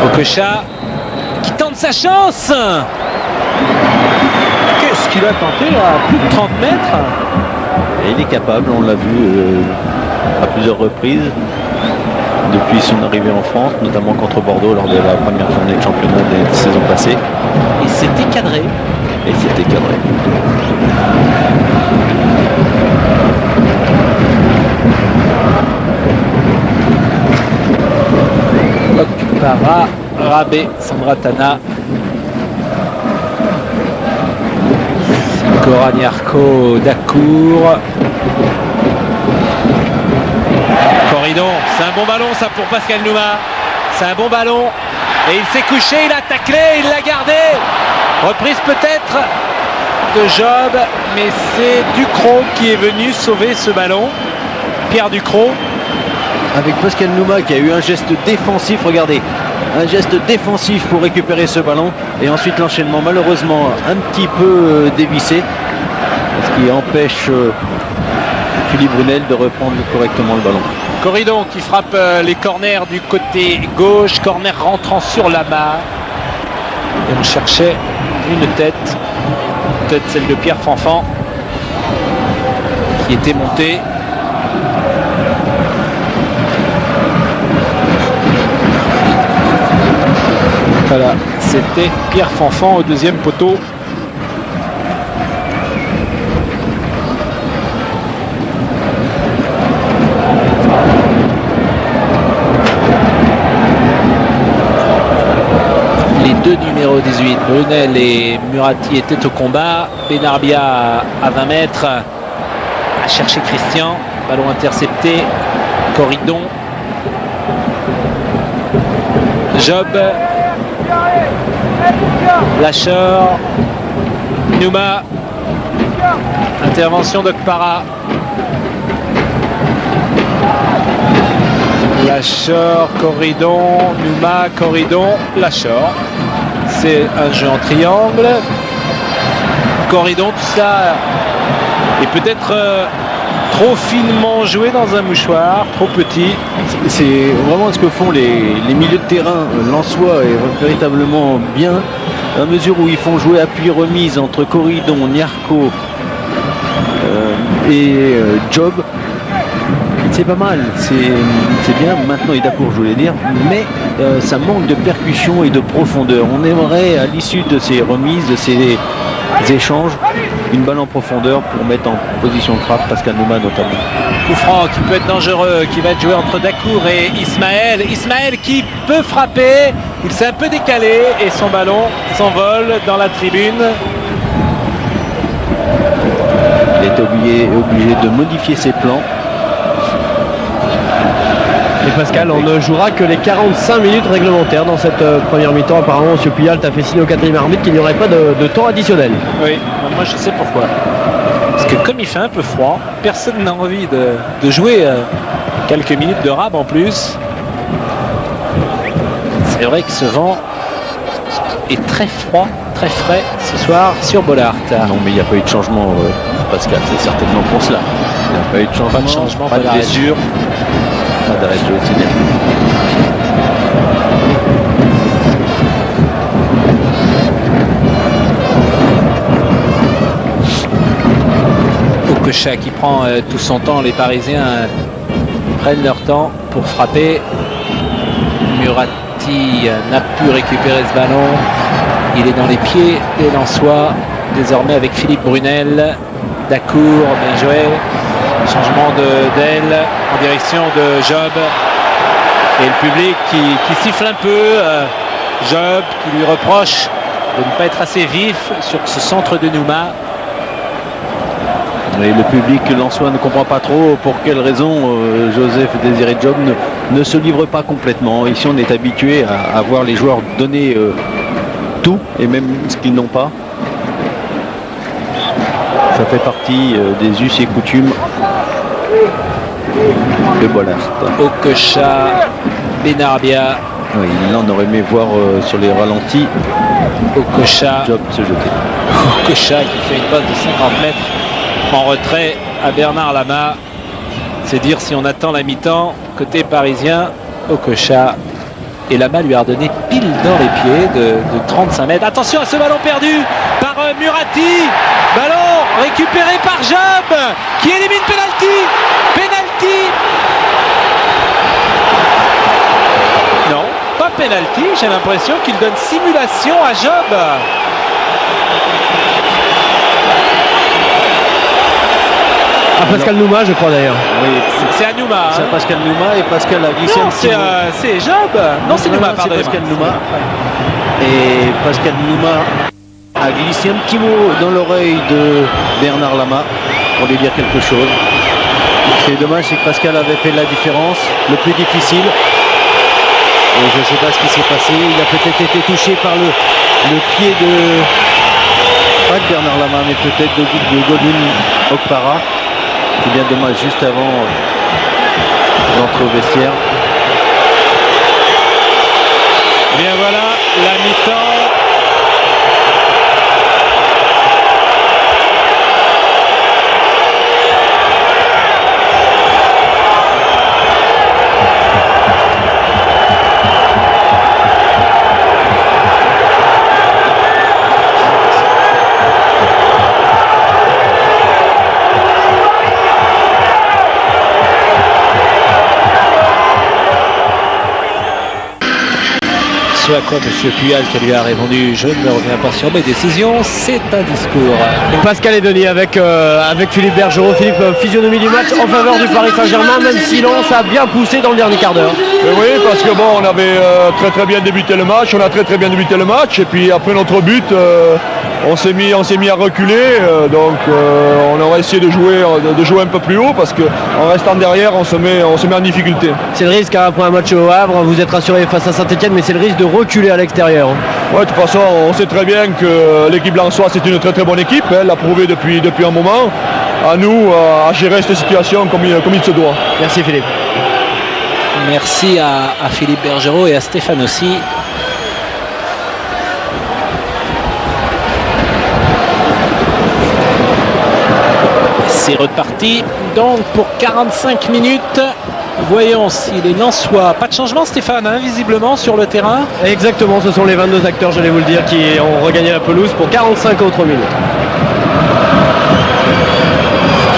Okocha qui tente sa chance. Qu'est-ce qu'il a tenté à plus de 30 mètres? Et il est capable, on l'a vu à plusieurs reprises depuis son arrivée en France, notamment contre Bordeaux lors de la première journée de championnat des saisons passées. Et c'était cadré. Et c'était cadré. Okpara, Rabé, Sandratana. Koraniarko, Dacour. Corridon, c'est un bon ballon ça pour Pascal Nouma. C'est un bon ballon. Et il s'est couché, il a taclé, il l'a gardé. Reprise peut-être de Job, mais c'est Ducrot qui est venu sauver ce ballon. Pierre Ducrot. Avec Pascal Nouma qui a eu un geste défensif, regardez. Un geste défensif pour récupérer ce ballon. Et ensuite l'enchaînement malheureusement un petit peu dévissé. Ce qui empêche Philippe Brunel de reprendre correctement le ballon. Corridon qui frappe les corners du côté gauche, corner rentrant sur la barre. Et on cherchait une tête, peut-être celle de Pierre Fanfan, qui était montée. Voilà, c'était Pierre Fanfan au deuxième poteau. Les deux numéros 18, Brunel et Murati étaient au combat. Benarbia à 20 mètres a cherché Christian. Ballon intercepté. Corridon. Job. Lachor. Nouma. Intervention d'Okpara. Lachor, Corridon, Nouma, Corridon, Lachor. C'est un jeu en triangle. Corridon, tout ça est peut-être trop finement joué dans un mouchoir, trop petit. C'est vraiment ce que font les milieux de terrain lensois est véritablement bien, à mesure où ils font jouer appui-remise entre Corridon, Niarco et Job. C'est pas mal, c'est bien. Maintenant, il est d'accord, je voulais dire, mais ça manque de percussion et de profondeur. On aimerait, à l'issue de ces remises, de ces échanges, une balle en profondeur pour mettre en position de frappe Pascal Nouma notamment. Coup franc qui peut être dangereux, qui va être joué entre Dacour et Ismaël. Ismaël qui peut frapper, il s'est un peu décalé et son ballon s'envole dans la tribune. Il est obligé de modifier ses plans. Et Pascal, on ne jouera que les 45 minutes réglementaires dans cette première mi-temps. Apparemment, M. Puyalt a fait signe au quatrième arbitre qu'il n'y aurait pas de temps additionnel. Oui, moi je sais pourquoi. Parce que comme il fait un peu froid, personne n'a envie de jouer quelques minutes de rab en plus. C'est vrai que ce vent est très froid, très frais ce soir sur Bollaert. Non, mais il n'y a pas eu de changement, Pascal, c'est certainement pour cela. Il n'y a pas eu de changement, pas de blessure. Pas d'arrêt de jeu, c'est bien. Okocha qui prend tout son temps, les Parisiens prennent leur temps pour frapper. Murati n'a pu récupérer ce ballon. Il est dans les pieds des Lensois, désormais avec Philippe Brunel. Dacour, bien joué. Changement d'aile en direction de Job. Et le public qui siffle un peu. Job qui lui reproche de ne pas être assez vif sur ce centre de Nouma. Et le public lensois ne comprend pas trop pour quelle raison Joseph Désiré Job ne se livre pas complètement. Ici on est habitué à voir les joueurs donner tout et même ce qu'ils n'ont pas. Ça fait partie des us et coutumes de Bollard. Okocha, Benarbia, Oui, là on aurait aimé voir sur les ralentis Okocha, Job se jeter. Okocha qui fait une passe de 50 mètres en retrait à Bernard Lama. C'est dire si on attend la mi-temps côté parisien. Okocha et Lama lui a redonné pile dans les pieds de 35 mètres. Attention à ce ballon perdu par Murati. Ballon récupéré par Job qui élimine penalty. Penalty. Non, pas penalty. J'ai l'impression qu'il donne simulation à Job. À Pascal Nouma, je crois d'ailleurs. Oui, C'est à Nouma. c'est Hein. Pascal Nouma et Pascal a glissé Non, un petit c'est mot. c'est Job. Non, c'est Nouma, c'est pardon. Pascal Nouma. Et Pascal Nouma a glissé un petit mot dans l'oreille de Bernard Lama pour lui dire quelque chose. Ce qui est dommage, c'est que Pascal avait fait la différence, le plus difficile. Et je ne sais pas ce qui s'est passé. Il a peut-être été touché par le pied de, pas de Bernard Lama, mais peut-être de Godwin Okpara. C'est bien dommage juste avant d'entrer au vestiaire. Bien voilà, la mi-temps. Ce à quoi M. Puyal qui lui a répondu: je ne reviens pas sur mes décisions, c'est un discours. Pascal et Denis avec Philippe Bergerot. Philippe, physionomie du match en faveur du Paris Saint-Germain, même si Lens a bien poussé dans le dernier quart d'heure. Oui, parce que bon, on avait très bien débuté le match, on a très bien débuté le match, et puis après notre but, on s'est mis à reculer, donc on aurait essayé de jouer un peu plus haut, parce qu'en restant derrière, on se met en difficulté. C'est le risque après un match au Havre, vous êtes rassuré face à Saint-Etienne, mais c'est le risque de reculer à l'extérieur. Ouais, de toute façon, on sait très bien que l'équipe lensoise c'est une très bonne équipe, elle l'a prouvé depuis un moment. À nous à gérer cette situation comme il se doit. Merci Philippe. Merci à Philippe Bergerot et à Stéphane aussi. C'est reparti donc pour 45 minutes. Voyons si les Lensois, pas de changement Stéphane, hein, visiblement sur le terrain. Exactement, ce sont les 22 acteurs, j'allais vous le dire, qui ont regagné la pelouse pour 45 autres minutes.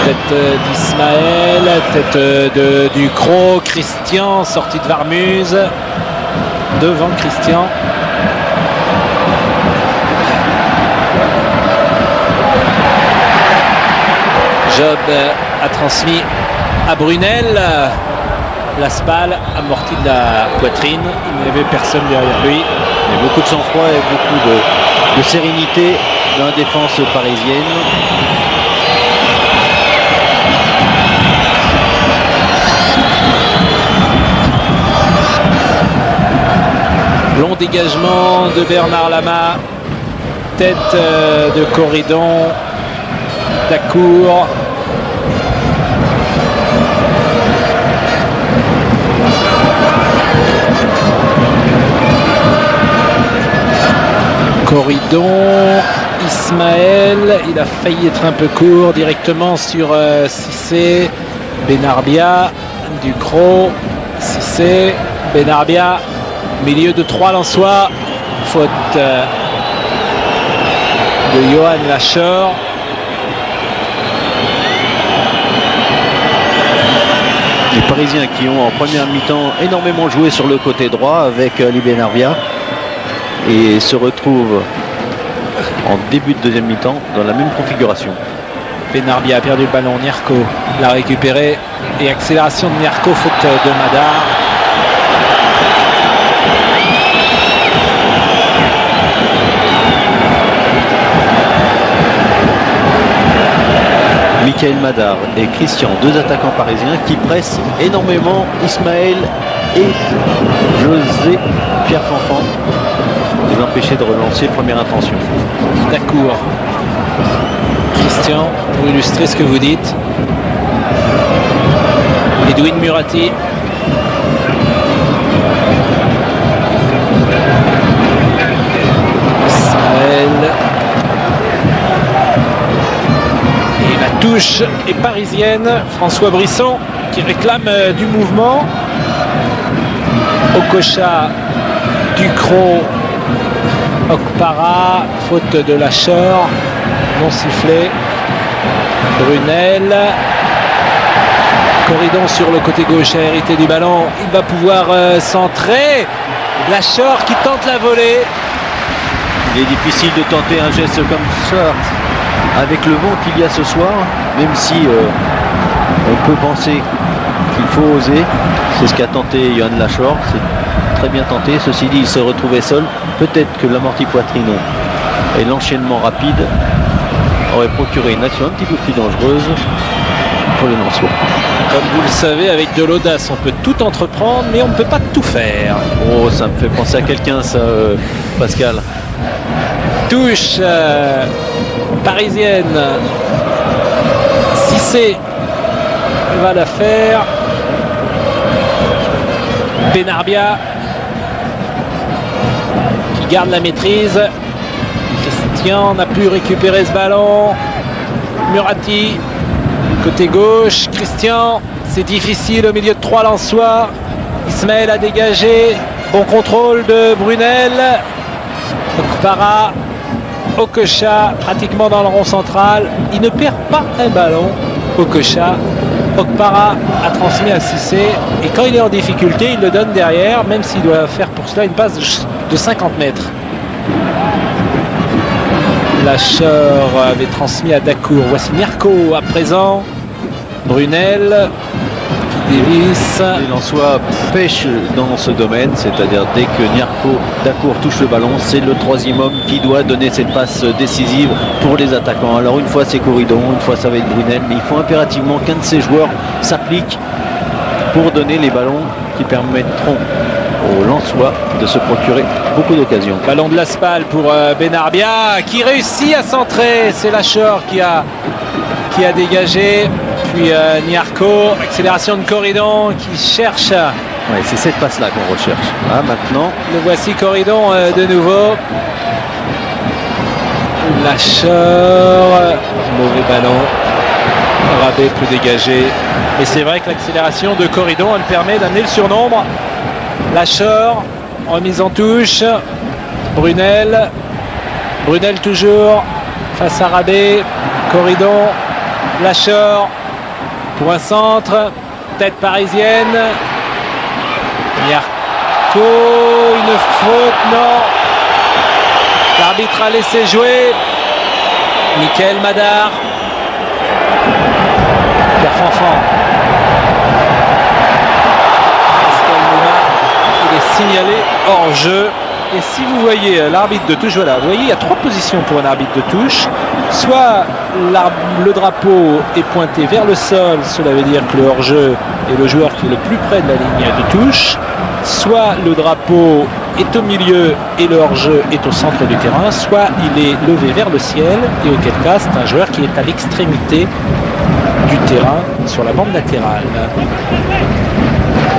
Tête d'Ismaël, tête de Ducrot, Christian, sortie de Varmuse, devant Christian. Job a transmis à Brunel. Laspalle amorti de la poitrine. Il n'y avait personne derrière lui. Il y a beaucoup de sang-froid et beaucoup de sérénité dans la défense parisienne. Long dégagement de Bernard Lama. Tête de Corridon. Dacour. Corridon, Ismaël, il a failli être un peu court directement sur Cissé, Benarbia, Ducrot, Cissé, Benarbia, milieu de 3 Lensois, faute de Johan Lachor. Les Parisiens qui ont en première mi-temps énormément joué sur le côté droit avec Benarbia et se retrouvent en début de deuxième mi-temps dans la même configuration. Benarbia a perdu le ballon, Nyarko l'a récupéré et accélération de Nyarko, faute de Madar. Michael Madar et Christian, deux attaquants parisiens qui pressent énormément Ismaël et José Pierre Fanfan, pour les empêcher de relancer première intention. Dacour. Christian, pour illustrer ce que vous dites. Edwin Murati. Ismaël. Et la touche est parisienne. François Brisson qui réclame du mouvement. Okocha, Ducrot, Okpara, faute de Lacheur, non sifflé. Brunel. Corridon sur le côté gauche a hérité du ballon. Il va pouvoir centrer. Lacheur qui tente la volée. Il est difficile de tenter un geste comme ça avec le vent qu'il y a ce soir, même si on peut penser qu'il faut oser. C'est ce qu'a tenté Johan Lacheur. C'est très bien tenté. Ceci dit, il se retrouvait seul. Peut-être que l'amorti poitrine et l'enchaînement rapide aurait procuré une action un petit peu plus dangereuse pour les Lensois. Comme vous le savez, avec de l'audace, on peut tout entreprendre, mais on ne peut pas tout faire. Oh, ça me fait penser à quelqu'un, ça, Pascal. Touche parisienne. Cissé va la faire. Benarbia qui garde la maîtrise. Christian n'a pu récupérer ce ballon. Murati côté gauche. Christian, c'est difficile au milieu de 3 Lensois. Ismaël a dégagé. Bon contrôle de Brunel. Okpara, Okocha pratiquement dans le rond central. Il ne perd pas un ballon. Okocha. Okpara a transmis à Cissé et quand il est en difficulté, il le donne derrière, même s'il doit faire pour cela une passe de 50 mètres. Lacheur avait transmis à Dacour. Voici Nyarko à présent. Brunel. Davis. Les Lensois pêchent dans ce domaine, c'est-à-dire dès que Nyarko Dacour touche le ballon, c'est le troisième homme qui doit donner cette passe décisive pour les attaquants. Alors une fois c'est Corridon, une fois ça va être Brunel, mais il faut impérativement qu'un de ces joueurs s'applique pour donner les ballons qui permettront aux Lensois de se procurer beaucoup d'occasions. Ballon de l'Aspal pour Benarbia qui réussit à centrer. C'est Lacheur qui a dégagé. Puis Nyarko, accélération de Corridon qui cherche. Ouais, c'est cette passe-là qu'on recherche. Ah, maintenant. Le voici Corridon de nouveau. Lacheur, mauvais ballon. Rabé peut dégager. Et c'est vrai que l'accélération de Corridon, elle permet d'amener le surnombre. Lacheur, remise en touche. Brunel. Brunel toujours face à Rabé. Corridon. Lacheur. Pour un centre, tête parisienne. Nyarko, une faute, non. L'arbitre a laissé jouer. Michael Madar. Pierre Fanfan. Pascal Mouna. Il est signalé hors jeu. Et si vous voyez l'arbitre de touche, voilà, vous voyez, il y a 3 positions pour un arbitre de touche. Soit le drapeau est pointé vers le sol, cela veut dire que le hors-jeu est le joueur qui est le plus près de la ligne de touche. Soit le drapeau est au milieu et le hors-jeu est au centre du terrain. Soit il est levé vers le ciel et auquel cas c'est un joueur qui est à l'extrémité du terrain sur la bande latérale.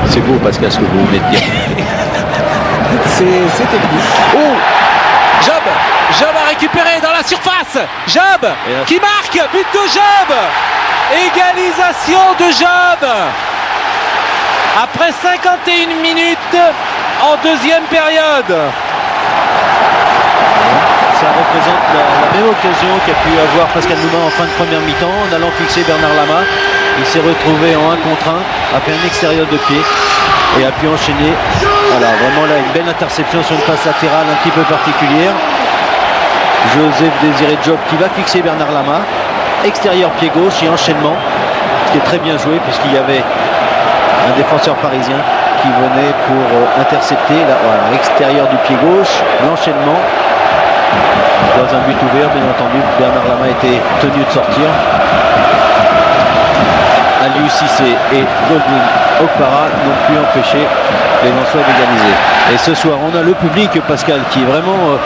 C'est beau Pascal ce que vous venez de dire. C'est technique. Oh, Job a récupéré dans la surface. Job qui marque. But de Job. Égalisation de Job. Après 51 minutes en deuxième période. Ça représente la même occasion qu'a pu avoir Pascal Mouma en fin de première mi-temps en allant fixer Bernard Lama. Il s'est retrouvé en 1 contre 1 après un extérieur de pied et a pu enchaîner. Voilà, vraiment là une belle interception sur une passe latérale un petit peu particulière. Joseph Désiré Job qui va fixer Bernard Lama. Extérieur pied gauche et enchaînement. Ce qui est très bien joué puisqu'il y avait un défenseur parisien qui venait pour intercepter. Là, voilà, extérieur du pied gauche, l'enchaînement. Dans un but ouvert, bien entendu, Bernard Lama était tenu de sortir. Aliou Cissé et Goldwyn Okpara n'ont pu empêcher les Lensois d'égaliser. Et ce soir, on a le public, Pascal, qui vraiment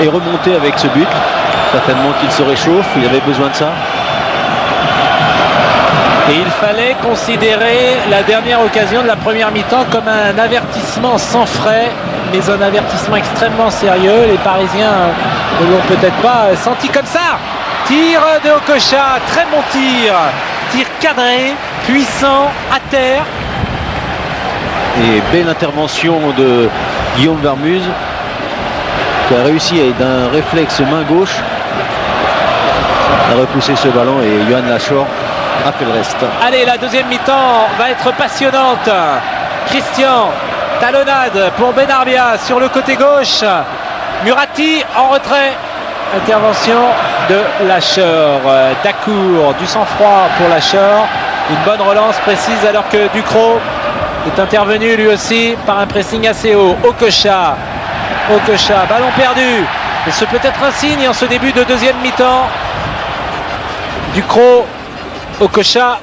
est remonté avec ce but. Certainement qu'il se réchauffe, il avait besoin de ça. Et il fallait considérer la dernière occasion de la première mi-temps comme un avertissement sans frais, mais un avertissement extrêmement sérieux. Les Parisiens ne l'ont peut-être pas senti comme ça. Tir de Okocha, très bon tir. Tir cadré, puissant, à terre. Et belle intervention de Guillaume Vermuse, qui a réussi d'un réflexe main gauche à repousser ce ballon, et Johan Lachor a fait le reste. Allez, la deuxième mi-temps va être passionnante. Christian, talonnade pour Benarbia sur le côté gauche. Murati en retrait. Intervention de Lachor. Dacour, du sang-froid pour Lachor. Une bonne relance précise alors que Ducrot est intervenu lui aussi par un pressing assez haut. Okocha, ballon perdu. Et ce peut être un signe en ce début de deuxième mi-temps. Ducrot, Okocha,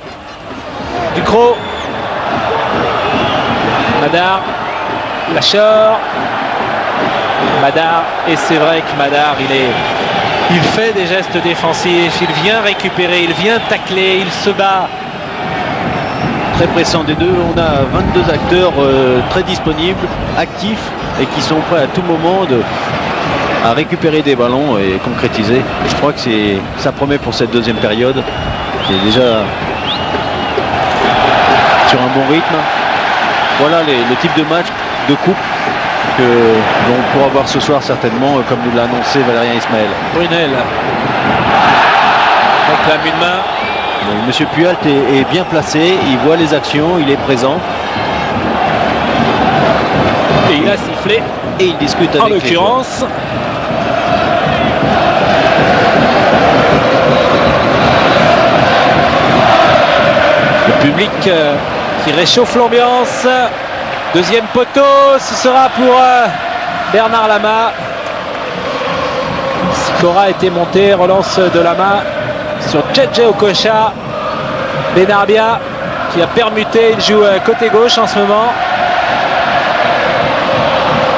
Ducrot, Madar, Lachor, Madar, et c'est vrai que Madar il fait des gestes défensifs, il vient récupérer, il vient tacler, il se bat. Très pressant des deux, on a 22 acteurs très disponibles, actifs, et qui sont prêts à tout moment à récupérer des ballons et concrétiser. Et je crois que ça promet pour cette deuxième période, qui est déjà sur un bon rythme. Voilà le type de match de coupe que l'on pourra voir ce soir certainement, comme nous l'a annoncé Valérien Ismaël. Brunel réclame une main. Monsieur Puyalt est bien placé, il voit les actions, il est présent. Et il a sifflé. Et il discute avec en l'occurrence. Le public qui réchauffe l'ambiance. Deuxième poteau, ce sera pour Bernard Lama. Sikora a été monté, relance de Lama sur Djedje Okocha. Benarbia qui a permuté, il joue côté gauche en ce moment.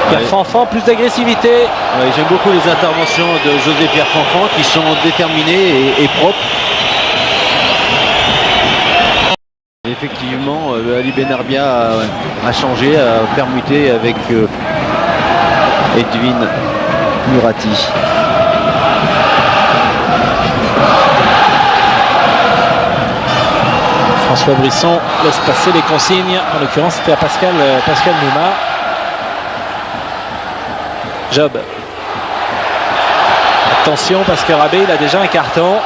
Pierre Fanfan, plus d'agressivité. Ouais, j'aime beaucoup les interventions de José Pierre Fanfan qui sont déterminées et propres. Effectivement, Ali Benarbia a changé, a permuté avec Edwin Murati. François Brisson laisse passer les consignes. En l'occurrence, c'était à Pascal Nouma. Job. Attention parce que Rabé, il a déjà un carton.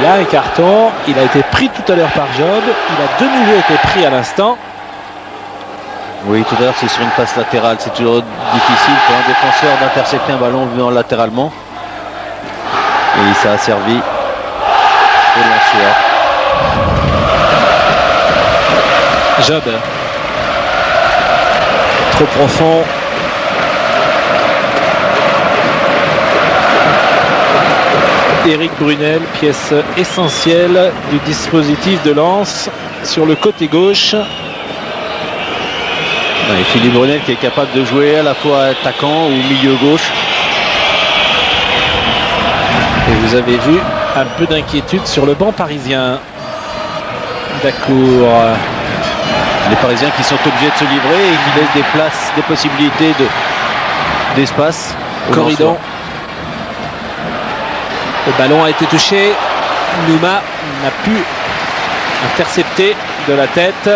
Il a un carton. Il a été pris tout à l'heure par Job. Il a de nouveau été pris à l'instant. Oui, tout à l'heure, c'est sur une passe latérale. C'est toujours difficile pour un défenseur d'intercepter un ballon venant latéralement. Et ça a servi au Lensois. Job. Trop profond. Éric Brunel, pièce essentielle du dispositif de Lens sur le côté gauche. Et Philippe Brunel qui est capable de jouer à la fois attaquant ou milieu gauche. Et vous avez vu un peu d'inquiétude sur le banc parisien. Dacour. Les Parisiens qui sont obligés de se livrer et qui laissent des places, des possibilités d'espace. Corridon. Le ballon a été touché. Nouma n'a pu intercepter de la tête.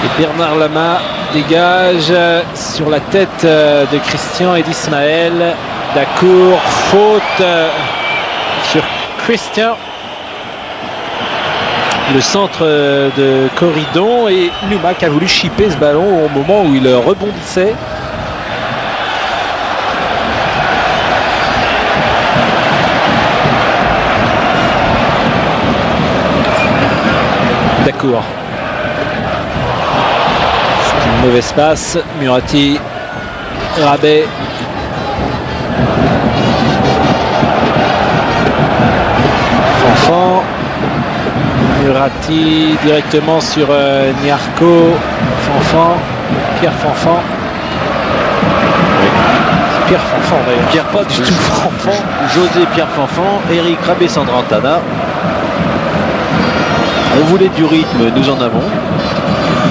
Et Bernard Lama dégage sur la tête de Christian et d'Ismaël. Dacour, faute sur Christian. Le centre de Corridon et Nouma qui a voulu chipper ce ballon au moment où il rebondissait. Dacour. C'est une mauvaise passe. Murati, Rabé. Fanfan. Murati directement sur Niarco. Fanfan. Pierre Fanfan. Oui. Pierre Fanfan d'ailleurs. Pierre Pas du tout Fanfan. José Pierre Fanfan, Eric Rabé Sandrantana. On voulait du rythme, nous en avons.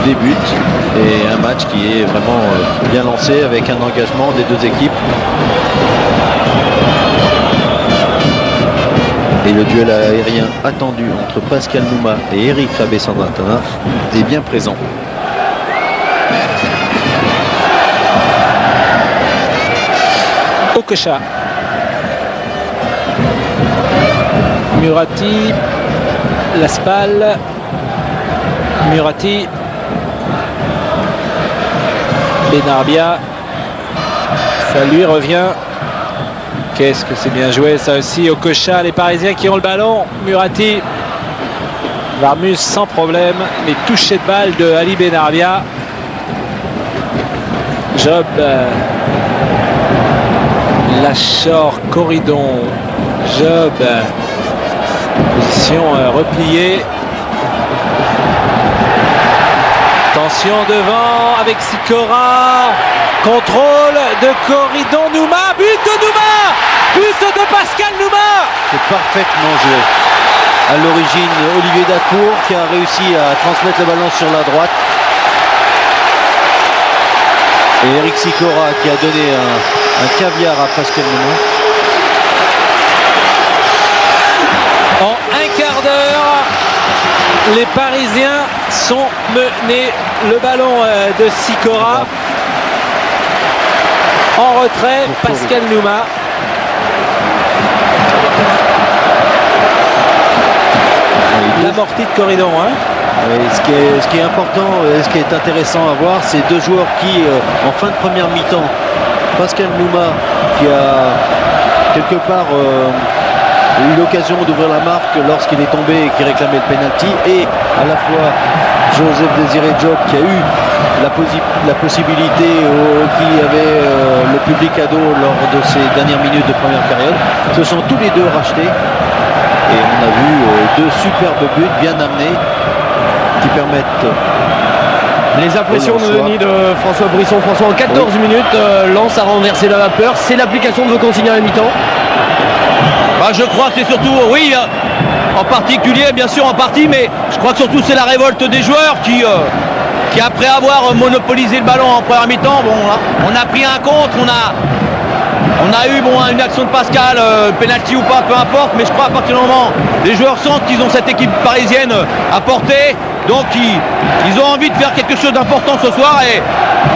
Des buts et un match qui est vraiment bien lancé avec un engagement des deux équipes. Et le duel aérien attendu entre Pascal Nouma et Eric Rabé Sandrantana est bien présent. Okocha. Murati. Laspal. Murati. Benarbia. Ça lui revient. Qu'est-ce que c'est bien joué ça aussi. Okocha, les Parisiens qui ont le ballon. Murati. Varmus sans problème. Les touchés de balle de Ali Benarbia. Job. Lachor, Corridon, Job, position repliée. Attention devant avec Sikora, contrôle de Corridon, Nouma, but de Nouma, but de Pascal Nouma. C'est parfaitement joué. À l'origine, Olivier Dacour qui a réussi à transmettre le ballon sur la droite. Et Eric Sikora qui a donné un caviar à Pascal Nouma. En un quart d'heure, les Parisiens sont menés. Le ballon de Sikora. En retrait, Pascal Nouma. L'amorti de Corridon. Hein. Ce qui est important, ce qui est intéressant à voir, c'est deux joueurs qui, en fin de première mi-temps, Pascal Nouma qui a quelque part eu l'occasion d'ouvrir la marque lorsqu'il est tombé et qui réclamait le penalty, et à la fois Joseph Désiré Job qui a eu la possibilité, qui avait le public à dos lors de ces dernières minutes de première période. Ce sont tous les deux rachetés et on a vu deux superbes buts bien amenés qui permettent. Les impressions de Denis de François Brisson. François, en 14 minutes, Lens a renversé la vapeur. C'est l'application de vos consignes à la mi-temps. Je crois que c'est surtout, oui, en particulier, bien sûr en partie, mais je crois que surtout c'est la révolte des joueurs qui après avoir monopolisé le ballon en première mi-temps, on a pris un contre, on a eu une action de Pascal, penalty ou pas, peu importe, mais je crois à partir du moment les joueurs sentent qu'ils ont cette équipe parisienne à portée, donc ils ont envie de faire quelque chose d'important ce soir, et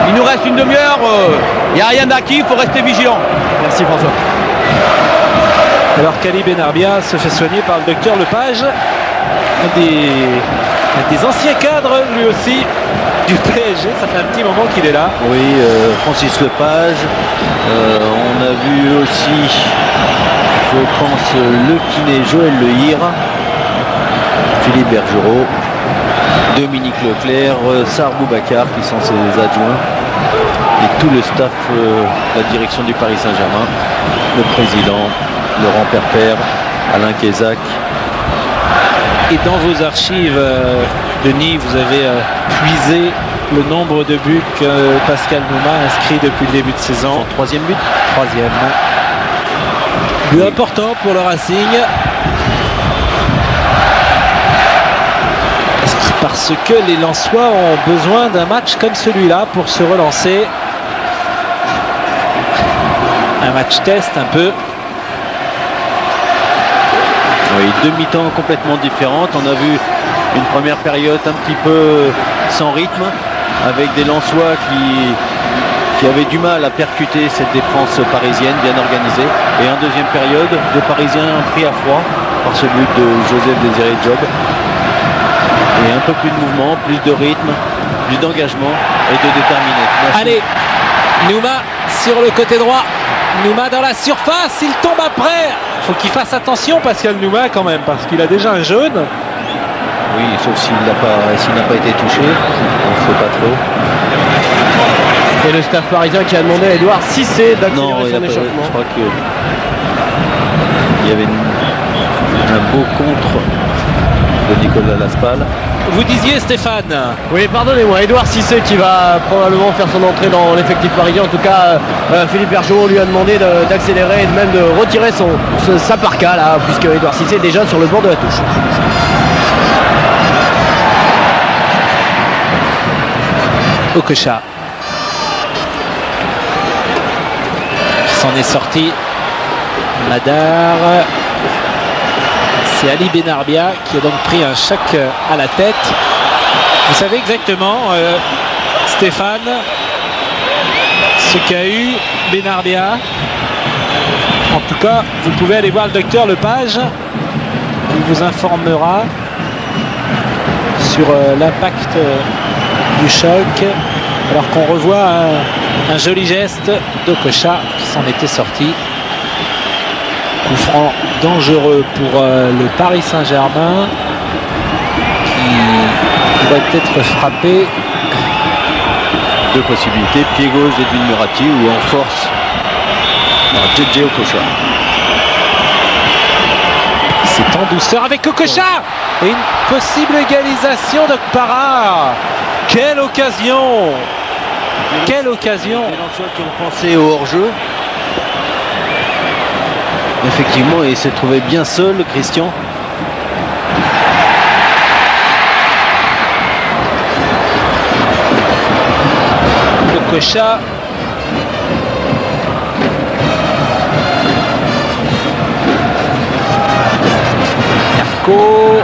il nous reste une demi-heure, il n'y a rien d'acquis, il faut rester vigilant. Merci François. Alors qu'Ali Benarbia se fait soigner par le docteur Lepage, un des anciens cadres lui aussi du PSG, ça fait un petit moment qu'il est là. Oui, Francis Lepage, on a vu aussi, je pense, le kiné Joël Lehir, Philippe Bergerot, Dominique Leclerc, Sarr Boubacar qui sont ses adjoints, et tout le staff, la direction du Paris Saint-Germain, le président Laurent Perpère, Alain Kézac. Et dans vos archives, Denis, vous avez puisé le nombre de buts que Pascal Nouma a inscrit depuis le début de saison. Son troisième but. Troisième. But important pour le Racing. Parce que les Lensois ont besoin d'un match comme celui-là pour se relancer. Un match test un peu. Oui, deux mi-temps complètement différentes. On a vu une première période un petit peu sans rythme, avec des Lensois qui avaient du mal à percuter cette défense parisienne bien organisée. Et en deuxième période, des Parisiens pris à froid par ce but de Joseph Désiré Job. Et un peu plus de mouvement, plus de rythme, plus d'engagement et de détermination. Allez, Nouma sur le côté droit. Nouma dans la surface, il tombe après. Il faut qu'il fasse attention Pascal Nouma quand même, parce qu'il a déjà un jaune. Oui, sauf s'il n'a pas été touché, on ne sait pas trop. Et le staff parisien qui a demandé à Edouard Cissé d'accélérer son échauffement. Je crois qu'il y avait un beau contre de Nicolas Laspal. vous disiez Stéphane. Oui, pardonnez-moi, Edouard Cissé qui va probablement faire son entrée dans l'effectif parisien. En tout cas, Philippe Bergeron lui a demandé d'accélérer et de même de retirer sa parka là, puisque Edouard Cissé est déjà sur le bord de la touche. Okocha qui s'en est sorti. Madar. C'est Ali Benarbia qui a donc pris un choc à la tête. Vous savez exactement, Stéphane, ce qu'a eu Benarbia. En tout cas, vous pouvez aller voir le docteur Lepage qui vous informera sur l'impact du choc. Alors qu'on revoit un joli geste d'Okocha qui s'en était sorti. Coup franc dangereux pour le Paris Saint-Germain qui pourrait être frappé. Deux possibilités, pied gauche d'Edwin Murati ou en force JJ Okocha. C'est en douceur avec Okocha et une possible égalisation d'Okpara. Quelle occasion! Quelle occasion! Les Lensois qui ont pensé au hors-jeu. Effectivement, il s'est trouvé bien seul, Christian. Okocha. Yarko.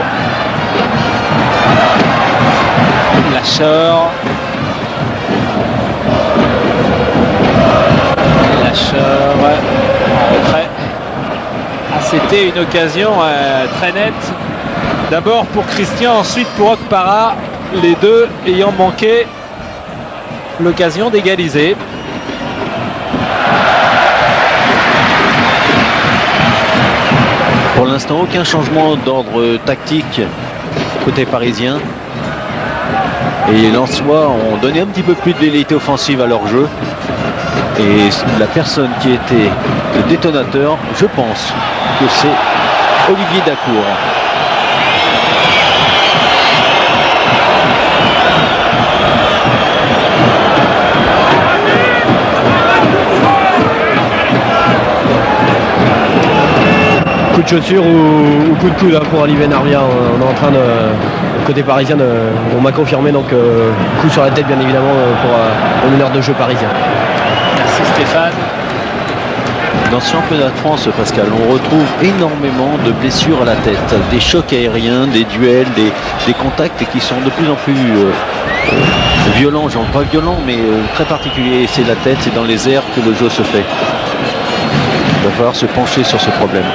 Lacheur. En retrait. C'était une occasion très nette. D'abord pour Christian, ensuite pour Okpara. Les deux ayant manqué l'occasion d'égaliser. Pour l'instant, aucun changement d'ordre tactique côté parisien. Et les Lensois ont donné un petit peu plus de velléité offensive à leur jeu. Et la personne qui était le détonateur, je pense que c'est Olivier Dacour. Coup de chaussure ou coup de coude hein, pour Ali Benarbia. On est en train de, côté parisien, on m'a confirmé donc coup sur la tête bien évidemment pour le meneur de jeu parisien. Merci Stéphane. Dans ce championnat de France, Pascal, on retrouve énormément de blessures à la tête, des chocs aériens, des duels, des contacts qui sont de plus en plus violents, genre pas violents, mais très particuliers. C'est la tête, c'est dans les airs que le jeu se fait. Il va falloir se pencher sur ce problème.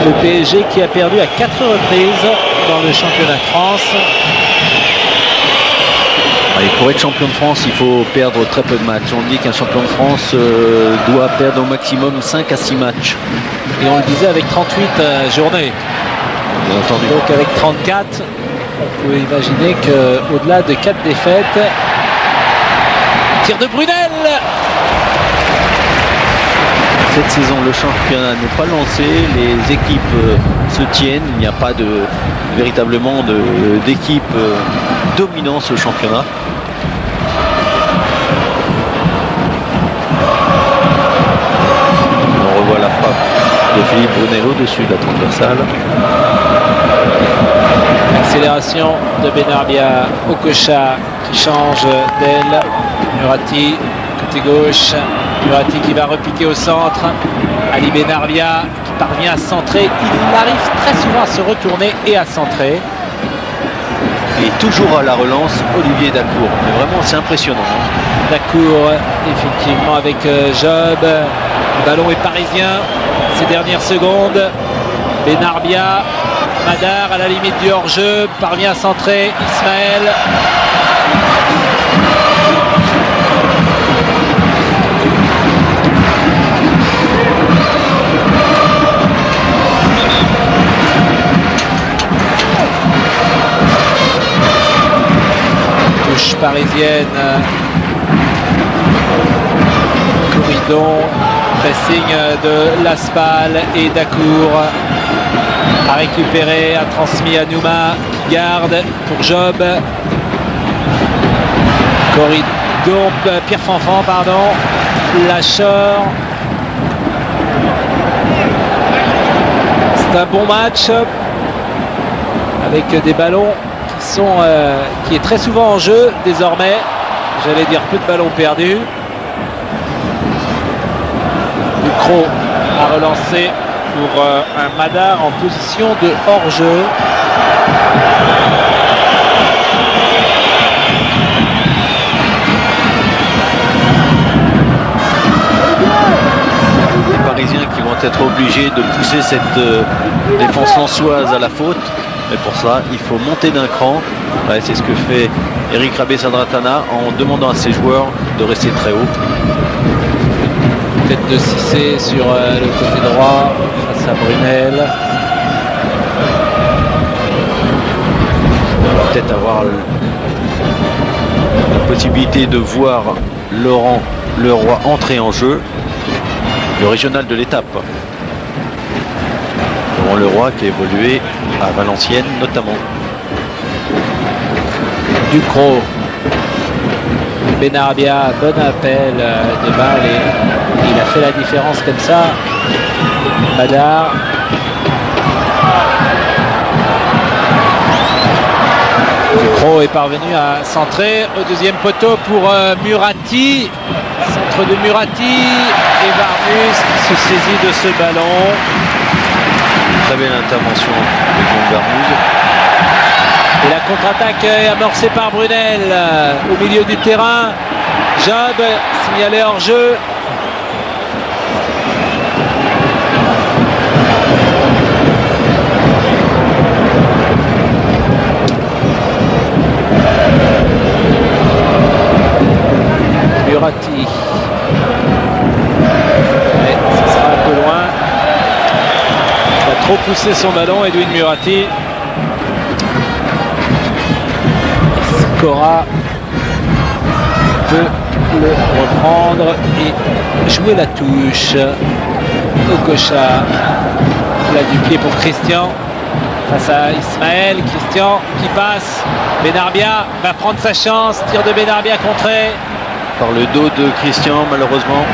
Le PSG qui a perdu à 4 reprises dans le championnat de France. Et pour être champion de France, il faut perdre très peu de matchs. On dit qu'un champion de France doit perdre au maximum 5 à 6 matchs. Et on le disait avec 38 journées. Bien entendu. Donc avec 34, on peut imaginer qu'au-delà de 4 défaites, tir de Brunel. Cette saison, le championnat n'est pas lancé, les équipes se tiennent, il n'y a pas véritablement d'équipe dominant ce championnat. On revoit la frappe de Philippe Brunel au-dessus de la transversale. Accélération de Benarbia, Okocha qui change d'aile, Murati côté gauche, Murati qui va repiquer au centre, Ali Benarbia qui parvient à centrer, il arrive très souvent à se retourner et à centrer. Et toujours à la relance, Olivier Dacour. Mais vraiment, c'est impressionnant. Dacour, effectivement, avec Job. Le ballon est parisien ces dernières secondes. Benarbia, Madar à la limite du hors-jeu, parvient à centrer. Ismaël. Touche parisienne. Corridon, pressing de Laspal et Dacour. A récupéré, a transmis à Nouma qui garde pour Job. Corridor, Pierre Fanfan, pardon. Lâcheur. C'est un bon match avec des ballons qui est très souvent en jeu désormais. J'allais dire peu de ballons perdus. Ducrot a relancé pour un Madar en position de hors-jeu. Les Parisiens qui vont être obligés de pousser cette défense lensoise à la faute. Mais pour ça, il faut monter d'un cran. Ouais, c'est ce que fait Eric Rabé-Sadratana en demandant à ses joueurs de rester très haut. Tête de Cissé sur le côté droit face à Brunel. On va peut-être avoir la possibilité de voir Laurent Leroy entrer en jeu. Le régional de l'étape. Laurent Leroy qui a évolué à Valenciennes notamment. Ducrot. Benarbia, bon appel de balle et il a fait la différence comme ça. Madar. Ducrot est parvenu à centrer au deuxième poteau pour Murati. Centre de Murati et Barmus qui se saisit de ce ballon. Très belle intervention de Guillaume Barmus. Et la contre-attaque est amorcée par Brunel au milieu du terrain. Job signalé hors jeu. Murati. Mais ça sera un peu loin. Il a trop poussé son ballon, Edwin Murati. Cora peut le reprendre et jouer la touche. Okocha, là du pied pour Christian face à Ismaël. Christian qui passe. Benarbia va prendre sa chance. Tir de Benarbia contré. Par le dos de Christian malheureusement.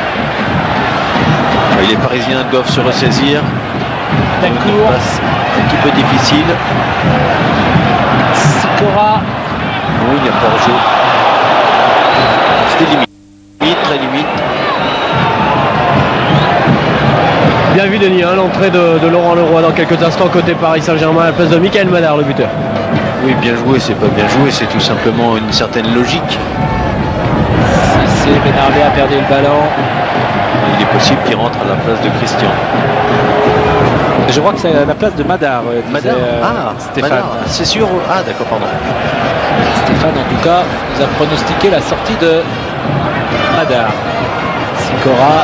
Les Parisiens doivent se ressaisir. Dacour. Un petit peu difficile. Sikora. Oui, il n'y a pas hors-jeu. C'était limite, très limite. Bien vu Denis, hein, l'entrée de Laurent Leroy dans quelques instants côté Paris Saint-Germain à la place de Michael Madar, le buteur. Oui, bien joué, c'est pas bien joué, c'est tout simplement une certaine logique. Si Benarbia a perdu le ballon. Il est possible qu'il rentre à la place de Christian. Je crois que c'est à la place de Madar. Madar Stéphane. Madar, c'est sûr. Ah d'accord, pardon. Stéphane en tout cas nous a pronostiqué la sortie de Madar. Sikora.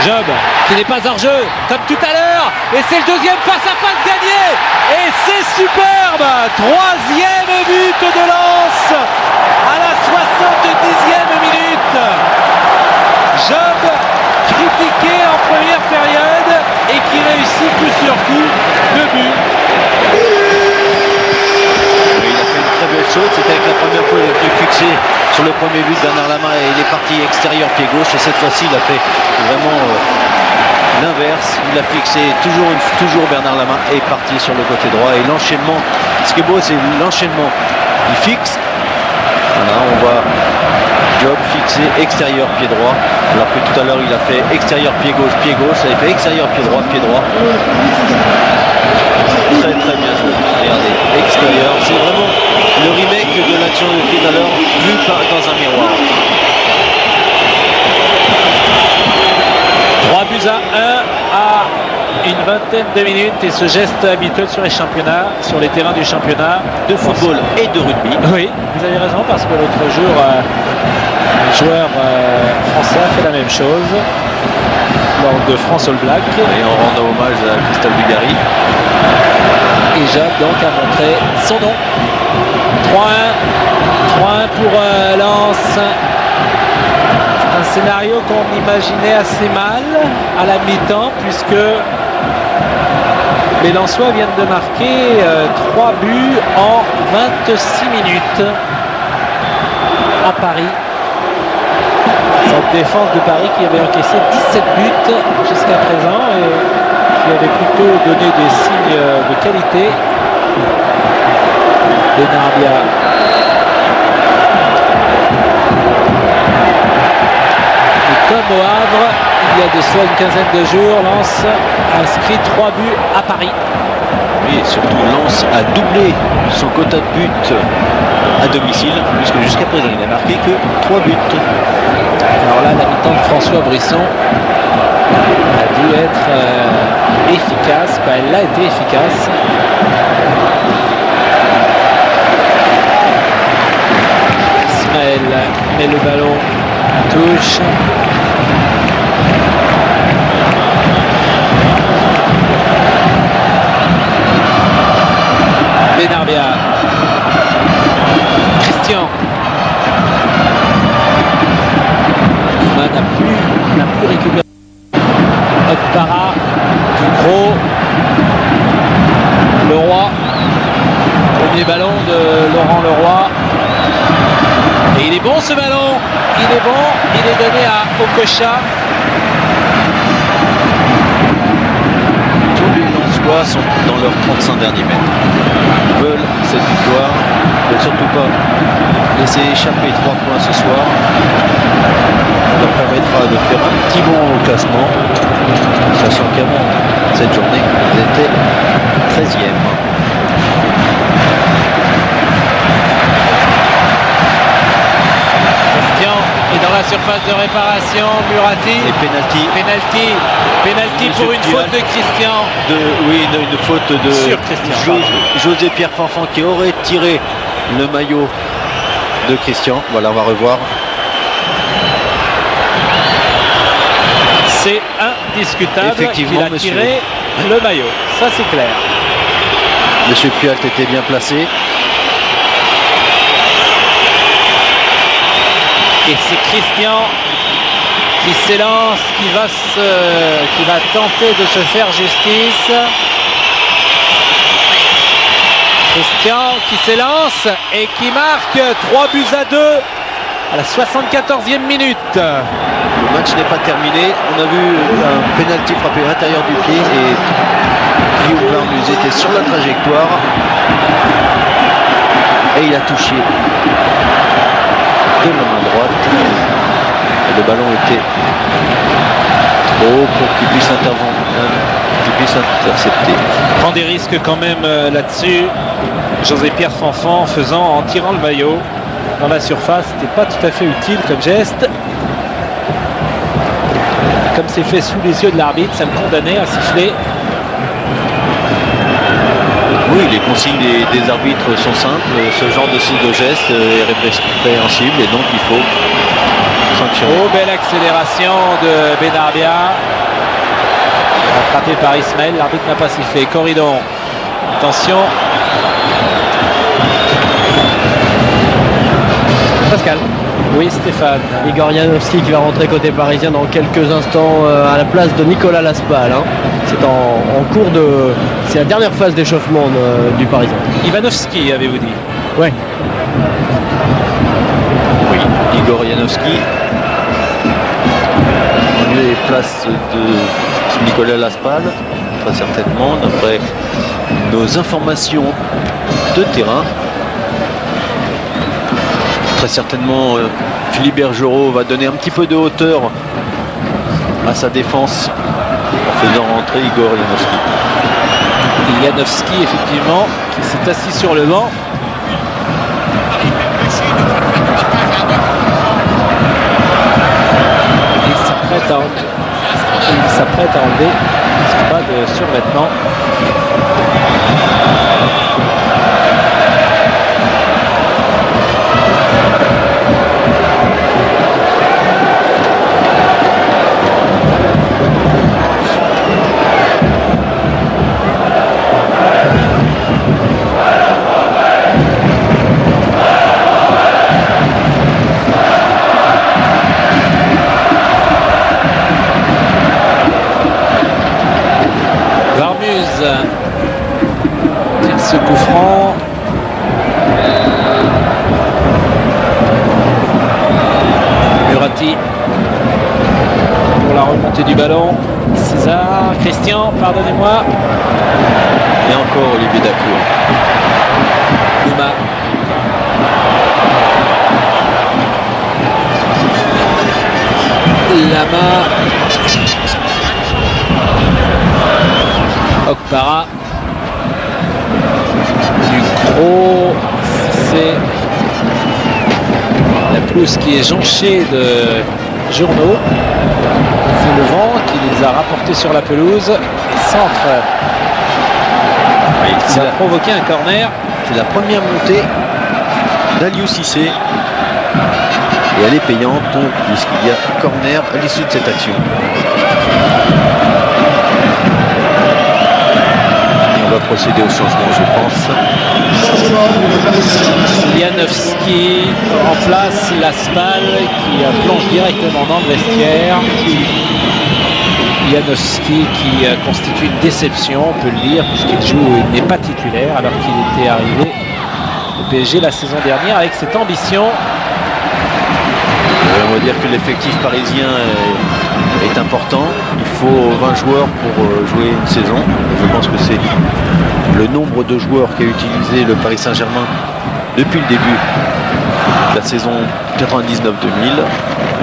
Job qui n'est pas hors jeu comme tout à l'heure et c'est le deuxième face à face gagné et c'est superbe. Troisième but de Lens à la 70e minute. Job critiqué en première période et qui réussit coup sur coup 2 buts. Il a fait une très belle chose, c'était avec la première fois qu'il était fixé sur le premier but Bernard Lama et il est parti extérieur pied gauche et cette fois-ci il a fait vraiment l'inverse, il a fixé toujours Bernard Lama et est parti sur le côté droit et l'enchaînement, ce qui est beau c'est l'enchaînement, il fixe, voilà on voit Job fixé extérieur pied droit alors que tout à l'heure il a fait extérieur pied gauche, ça a fait extérieur pied droit. Très très bien joué, regardez, extérieur, c'est vraiment le remake de l'action de tout à l'heure vu dans un miroir. 3 buts à 1 à une vingtaine de minutes et ce geste habituel sur les championnats, sur les terrains du championnat De football et de rugby. Oui, vous avez raison parce que l'autre jour un joueur français a fait la même chose lors de France All Black. Et on rend hommage à Christophe Dugarry. Et Job donc a montré son nom. 3-1 pour Lens. C'est un scénario qu'on imaginait assez mal à la mi-temps, puisque les Lensois viennent de marquer 3 buts en 26 minutes à Paris. Cette défense de Paris qui avait encaissé 17 buts jusqu'à présent et qui avait plutôt donné des signes de qualité. Benarbia. Et comme au Havre, il y a de cela une quinzaine de jours, Lens a inscrit 3 buts à Paris. Oui, et surtout Lens a doublé son quota de buts à domicile, puisque jusqu'à présent il n'a marqué que 3 buts. Alors là, la mi-temps de François Brisson a dû être efficace. Ben, elle a été efficace. Ismaël met le ballon, touche. Benarbia. Christian. N'a plus récupéré. Okpara, Ducrot, Leroy. Premier ballon de Laurent Leroy. Et il est bon ce ballon. Il est bon. Il est donné à Okocha. Tous les Lensois sont dans leurs 35 derniers mètres. Ils veulent cette victoire. Ils ne veulent surtout pas laisser échapper 3 points ce soir. Ça leur permettra de faire un petit bond au classement, sachant qu'avant cette journée, ils étaient 13e. Christian est dans la surface de réparation. Murati. Et Penalty pour une faute de Christian. Une faute de Sur Christian, José Pierre Fanfan qui aurait tiré le maillot de Christian. Voilà, on va revoir. C'est indiscutable Effectivement, qu'il a monsieur. tiré le maillot. Ça, c'est clair. Monsieur Pualt était bien placé. Et c'est Christian qui s'élance, qui va tenter de se faire justice. Christian qui s'élance et qui marque 3 buts à 2 à la 74e minute. Le match n'est pas terminé. On a vu un pénalty frappé à l'intérieur du pied et Guillaume Varmus était sur la trajectoire et il a touché de la main droite. Et le ballon était trop haut pour qu'il puisse intercepter. Prend des risques quand même là-dessus. José-Pierre Fanfan en tirant le maillot dans la surface. C'était pas tout à fait utile comme geste. Comme c'est fait sous les yeux de l'arbitre, ça me condamnait à siffler. Oui, les consignes des arbitres sont simples. Ce genre de geste est répréhensible et donc il faut sanctionner. Oh, belle accélération de Benarbia. Rattrapé par Ismaël, l'arbitre n'a pas sifflé. Corridon, attention. Pascal. Oui, Stéphane. Igor Janowski qui va rentrer côté parisien dans quelques instants à la place de Nicolas Laspal. C'est en cours de... C'est la dernière phase d'échauffement du parisien. Ivanovski, avez-vous dit? Ouais. Oui, Igor Janowski. En lieu et place de Nicolas Laspal, très certainement, d'après nos informations de terrain. Très certainement, Philippe Bergerot va donner un petit peu de hauteur à sa défense en faisant rentrer Igor Janowski. Janowski, effectivement, qui s'est assis sur le banc. Il s'apprête à enlever ce pas de survêtement. ballon. César, Christian, pardonnez-moi. Et encore Olivier Dacour. Nouma. Lama. Okpara. Ducrot. C'est la pelouse qui est jonchée de journaux. C'est le vent qui les a rapportés sur la pelouse. Et centre. Oui, Ça a provoqué un corner. c'est la première montée d'Aliou Cissé. Et elle est payante puisqu'il y a corner à l'issue de cette action. Et on va procéder au changement, je pense. Janowski remplace Laspal qui plonge directement dans le vestiaire. Janowski qui constitue une déception, on peut le dire, puisqu'il n'est pas titulaire alors qu'il était arrivé au PSG la saison dernière avec cette ambition. On va dire que l'effectif parisien est important. Il faut 20 joueurs pour jouer une saison. Je pense que c'est le nombre de joueurs qu'a utilisé le Paris Saint-Germain depuis le début de la saison 99-2000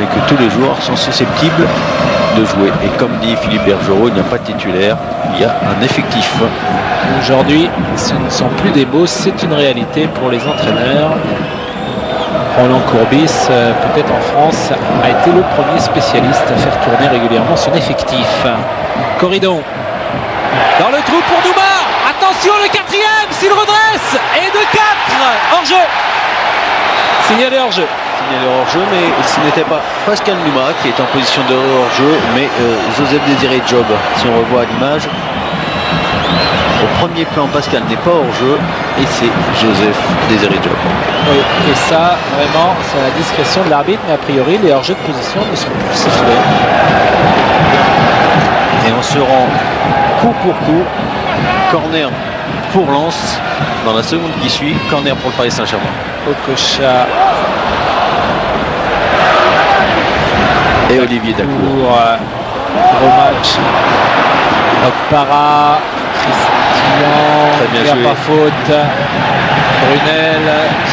et que tous les joueurs sont susceptibles de jouer. Et comme dit Philippe Bergerot, il n'y a pas de titulaire, il y a un effectif. Aujourd'hui, ce ne sont plus des mots, c'est une réalité pour les entraîneurs. Roland Courbis, peut-être en France, a été le premier spécialiste à faire tourner régulièrement son effectif. Corridon. Dans le trou pour Nouma. Attention, le quatrième, s'il redresse. Et de 4. Hors-jeu. Signalé hors-jeu. Signalé hors-jeu, mais ce n'était pas Pascal Nouma qui est en position de hors-jeu, mais Joseph Désiré Job. Si on revoit l'image, au premier plan, Pascal n'est pas hors-jeu et c'est Joseph Désiré Job. Oui, et ça, vraiment, c'est à la discrétion de l'arbitre, mais a priori, les hors-jeux de position ne sont plus sifflés. Et on se rend coup pour coup, corner pour Lens dans la seconde qui suit, corner pour le Paris Saint-Germain. Okocha Et Olivier Dacour. pour gros match. Okpara, Christian, Très bien il n'y a joué. pas faute. Brunel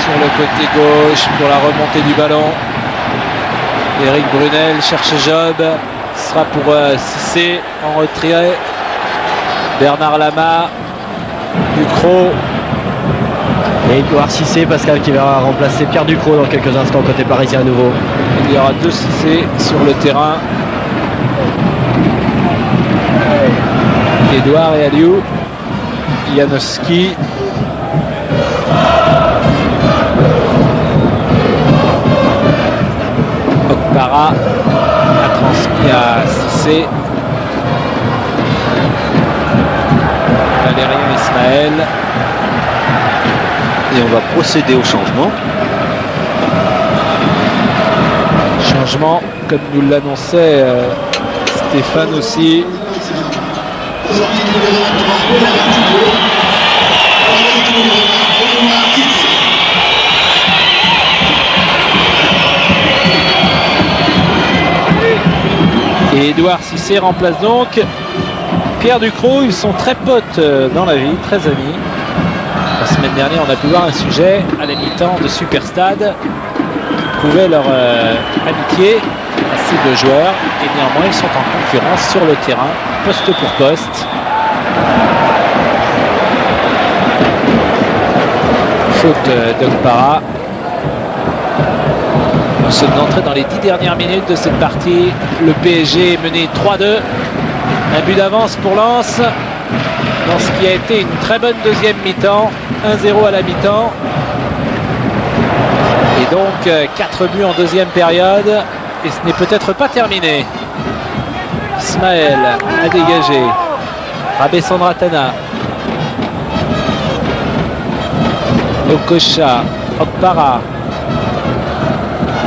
sur le côté gauche pour la remontée du ballon. Eric Brunel cherche Job. Ce sera pour Cissé en retrait. Bernard Lama, Ducrot. Et Edouard Cissé, Pascal, qui va remplacer Pierre Ducrot dans quelques instants côté parisien à nouveau. Il y aura 2 Cissé sur le terrain. Edouard et Aliou. Janowski. Okpara a transmis à Cissé. Valérien Ismaël. Et on va procéder au changement. Changement, comme nous l'annonçait Stéphane aussi. Et Edouard Cissé remplace donc Pierre Ducrot. Ils sont très potes dans la vie, très amis. La semaine dernière, on a pu voir un sujet à la mi-temps de Superstade qui prouvait leur amitié à ces deux joueurs. Et néanmoins, ils sont en concurrence sur le terrain, poste pour poste. Faute d'Okpara. Nous sommes entrés dans les 10 dernières minutes de cette partie. Le PSG est mené 3-2. Un but d'avance pour Lens dans ce qui a été une très bonne deuxième mi-temps. 1-0 à la mi-temps. Et donc 4 buts en deuxième période. Et ce n'est peut-être pas terminé. Ismaël a dégagé. Rabé Sandratana. Okocha. Okpara.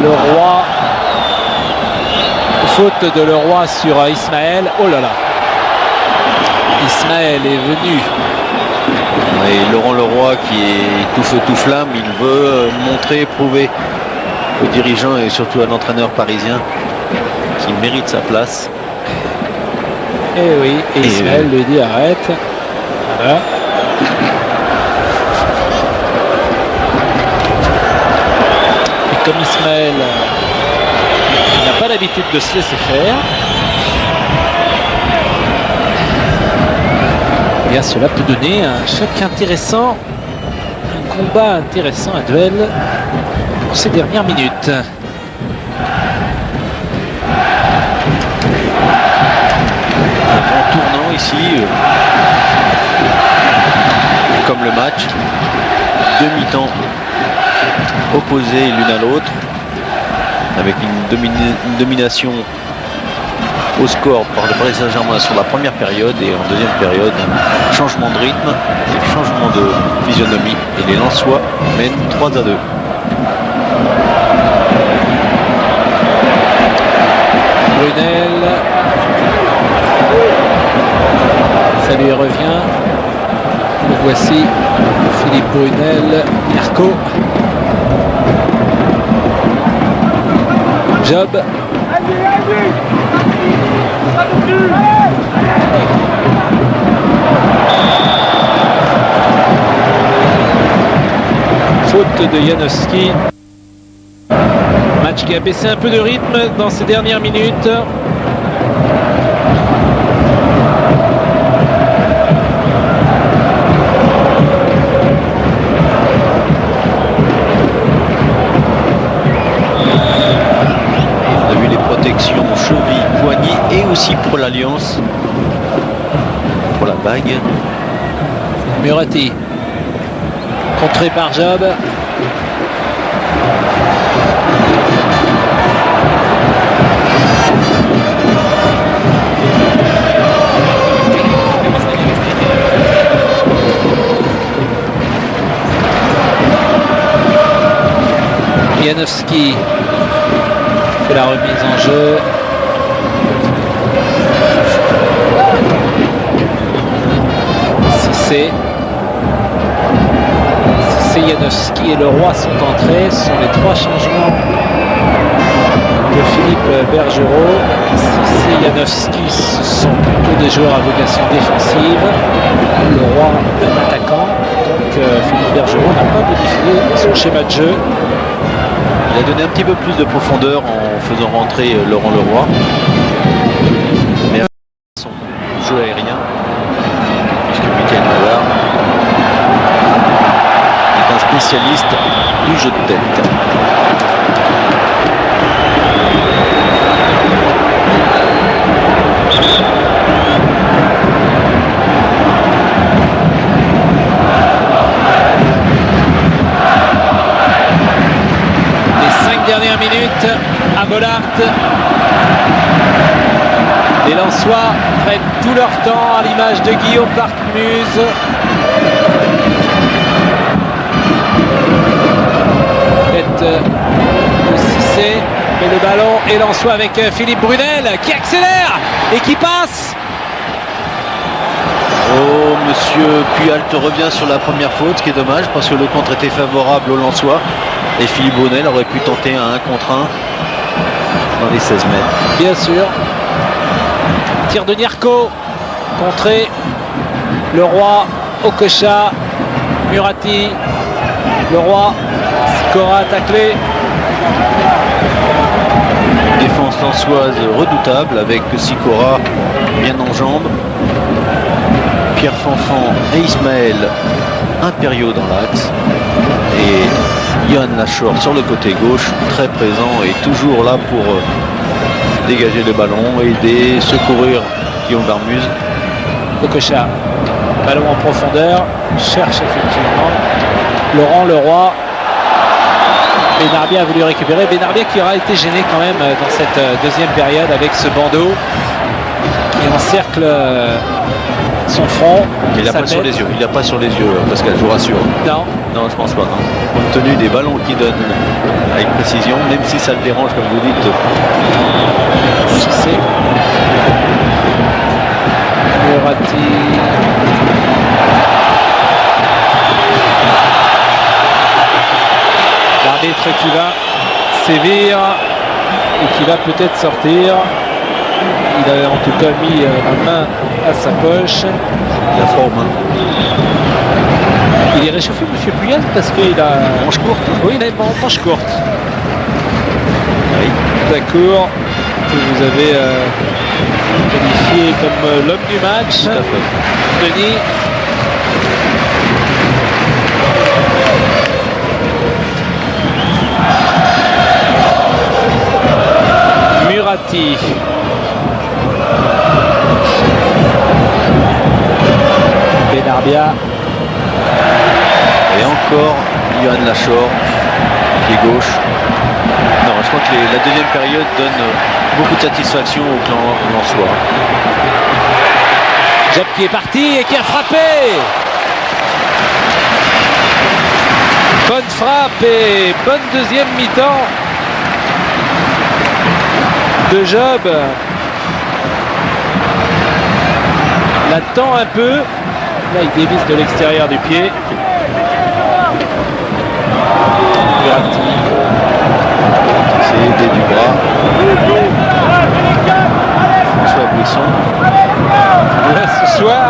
Le Roi. Faute de Le Roi sur Ismaël. Oh là là. Ismaël est venu. Et Laurent Leroy qui est tout feu tout flamme, il veut montrer, prouver aux dirigeants et surtout à l'entraîneur parisien qu'il mérite sa place. Et oui, et Ismaël lui dit arrête. Voilà. Et comme Ismaël n'a pas l'habitude de se laisser faire, et cela peut donner un choc intéressant, un combat intéressant, un duel pour ces dernières minutes. En tournant ici, comme le match, deux mi-temps opposés l'une à l'autre, avec une domination au score par le Paris Saint-Germain sur la première période, et en deuxième période, changement de rythme et changement de physionomie, et les Lensois mènent 3-2. Brunel, ça lui revient. Le voici, Philippe Brunel, Mirko. Job. Faute de Janowski. Match qui a baissé un peu de rythme dans ces dernières minutes. On a vu les protections cheville, poignet et aussi pour l'Alliance, pour la bague. Murati, contré par Job. Janowski fait la remise en jeu. Cissé, Janowski et Leroy sont entrés. Ce sont les trois changements de Philippe Bergerot. Cissé, Janowski, ce sont plutôt des joueurs à vocation défensive. Leroy, un attaquant. Donc Philippe Bergerot n'a pas modifié son schéma de jeu. Il a donné un petit peu plus de profondeur en faisant rentrer Laurent Leroy. Mais son jeu aérien, puisque Michael Madar est un spécialiste du jeu de tête. Dernière minute à Bollard. Les Lensois prennent tout leur temps à l'image de Guillaume Bartmuse. Tête de Cissé, mais le ballon est Lensois avec Philippe Brunel qui accélère et qui passe. Oh, monsieur Puyalt revient sur la première faute, ce qui est dommage parce que le contre était favorable aux Lensois. Et Philippe Brunel aurait pu tenter un 1 contre 1 dans les 16 mètres. Bien sûr. Tir de Nierko. Contré. Leroy. Okocha. Murati. Leroy. Sikora taclé. Défense lensoise redoutable avec Sikora bien en jambes. Pierre Fanfan et Ismaël impériaux dans l'axe. Et Yann Lachor sur le côté gauche, très présent et toujours là pour dégager le ballon, aider, secourir Guillaume Bartmuse. Okocha, ballon en profondeur, cherche effectivement Laurent Leroy. Benarbia a voulu récupérer. Benarbia qui aura été gêné quand même dans cette deuxième période avec ce bandeau qui encercle son front. Il n'a pas sur les yeux, il n'a pas sur les yeux, Pascal, je vous rassure. Non. Non, je pense pas. Non. Compte tenu des ballons qu'il donne avec précision, même si ça le dérange, comme vous dites. Cissé. Murati. L'arbitre qui va sévir et qui va peut-être sortir. Il a en tout cas mis la main à sa poche. La forme. Il est réchauffé, monsieur Puyol, parce qu'il a... Manche courte. Oui, il a une manche courte. Oui. D'accord. Que vous avez qualifié comme l'homme du match. Tout à fait. Denis. Murati. Benarbia. Et encore Johan Lachor, pied gauche. Non, je crois que la deuxième période donne beaucoup de satisfaction au clan lensois. Job qui est parti et qui a frappé. Bonne frappe et bonne deuxième mi-temps de Job. L'attend un peu. Là, il dévisse de l'extérieur du pied. C'est aidé du bras. François Buisson. Là, ce soir,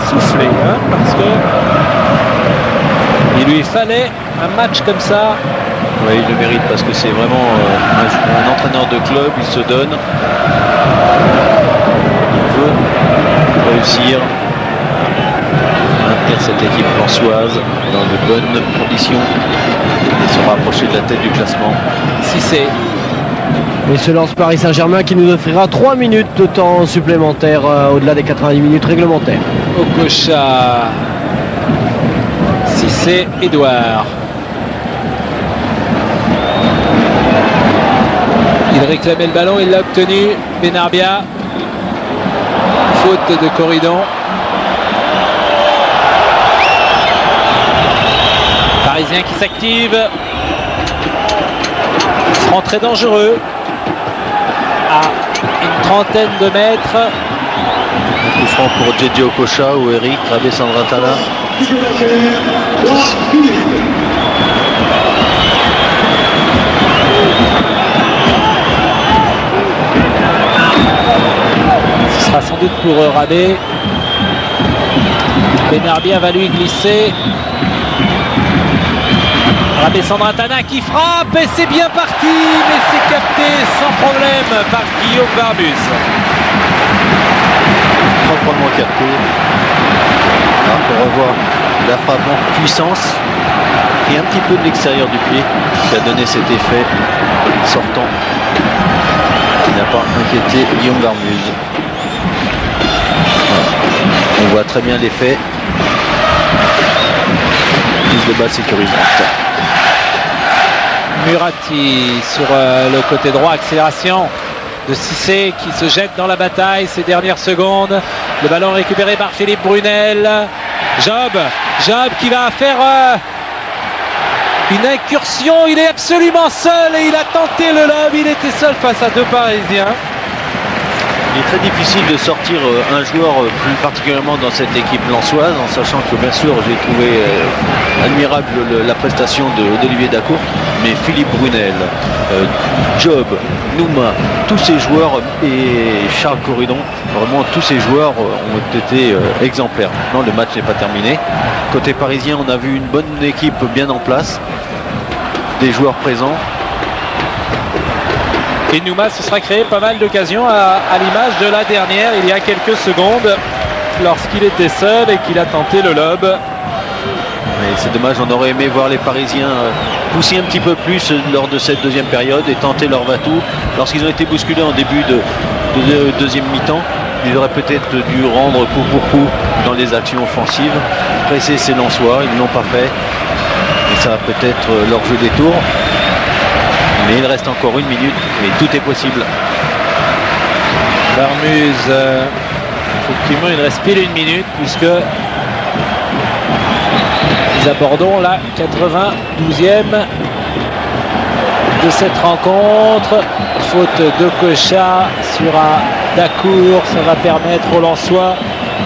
soufflé, hein, parce que il lui fallait un match comme ça. Oui, il le mérite parce que c'est vraiment un entraîneur de club, il se donne. Il veut réussir, maintenir cette équipe lensoise dans de bonnes conditions et se rapprocher de la tête du classement. Si c'est Et ce lance Paris Saint-Germain qui nous offrira 3 minutes de temps supplémentaire au-delà des 90 minutes réglementaires. Okocha, si c'est Edouard. Il réclamait le ballon, il l'a obtenu. Benarbia. Faute de Corridon. Parisien qui s'active. Franc très dangereux. À une trentaine de mètres. Un coup franc pour JJ Okocha ou Eric Rabé-Sandratana. Ce sera sans doute pour Rabé. Benarbia va lui glisser. Rabé-Sandratana qui frappe et c'est bien parti, mais c'est capté sans problème par Guillaume Barbus. Proprement capté. Là, on revoit la frappe en puissance et un petit peu de l'extérieur du pied qui a donné cet effet sortant qui n'a pas inquiété Guillaume Barbus. Voilà. On voit très bien l'effet. Prise de balle sécurisante. Murati sur le côté droit, accélération de Cissé qui se jette dans la bataille ces dernières secondes. Le ballon récupéré par Philippe Brunel. Job qui va faire une incursion. Il est absolument seul et il a tenté le lob. Il était seul face à deux Parisiens. Il est très difficile de sortir un joueur plus particulièrement dans cette équipe lensoise, en sachant que bien sûr j'ai trouvé admirable la prestation d'Olivier Dacourt, mais Philippe Brunel, Job, Nouma, tous ces joueurs et Charles Corridon, vraiment tous ces joueurs ont été exemplaires. Non, le match n'est pas terminé. Côté parisien, on a vu une bonne équipe bien en place, des joueurs présents. Et Nouma se sera créé pas mal d'occasions à l'image de la dernière il y a quelques secondes lorsqu'il était seul et qu'il a tenté le lob. Mais c'est dommage, on aurait aimé voir les Parisiens pousser un petit peu plus lors de cette deuxième période et tenter leur va-tout. Lorsqu'ils ont été bousculés en début de deuxième mi-temps, ils auraient peut-être dû rendre coup pour coup dans les actions offensives. Presser ces Lensois, ils ne l'ont pas fait. Et ça va peut-être leur jeu des tours. Mais il reste encore une minute et tout est possible. Barmuse, effectivement il reste pile une minute puisque nous abordons la 92e de cette rencontre. Faute de Kocha sur un Dacourt, ça va permettre aux Lensois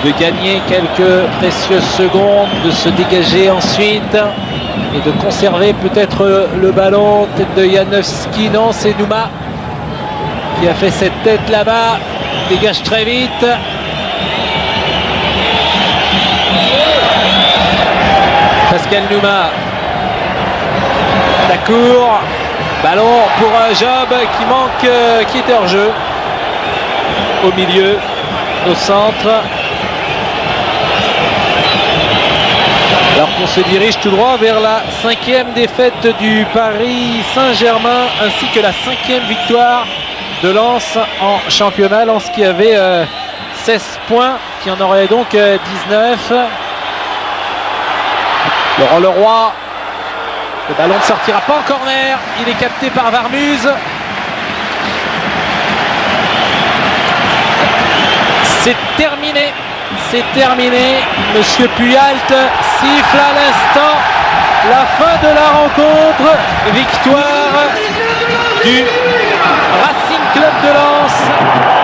de gagner quelques précieuses secondes, de se dégager ensuite et de conserver peut-être le ballon. Tête de Janowski, non, c'est Nouma qui a fait cette tête là-bas. dégage très vite. Pascal Nouma. Dacour. Ballon pour Job qui manque, qui était hors jeu. Au milieu, au centre. Alors qu'on se dirige tout droit vers la 5e défaite du Paris Saint-Germain ainsi que la 5e victoire de Lens en championnat. Lens qui avait 16 points, qui en aurait donc 19. Laurent Leroy, le ballon ne sortira pas en corner, il est capté par Varmuz. C'est terminé. C'est terminé. Monsieur Puyalt siffle à l'instant la fin de la rencontre. Victoire du Racing Club de Lens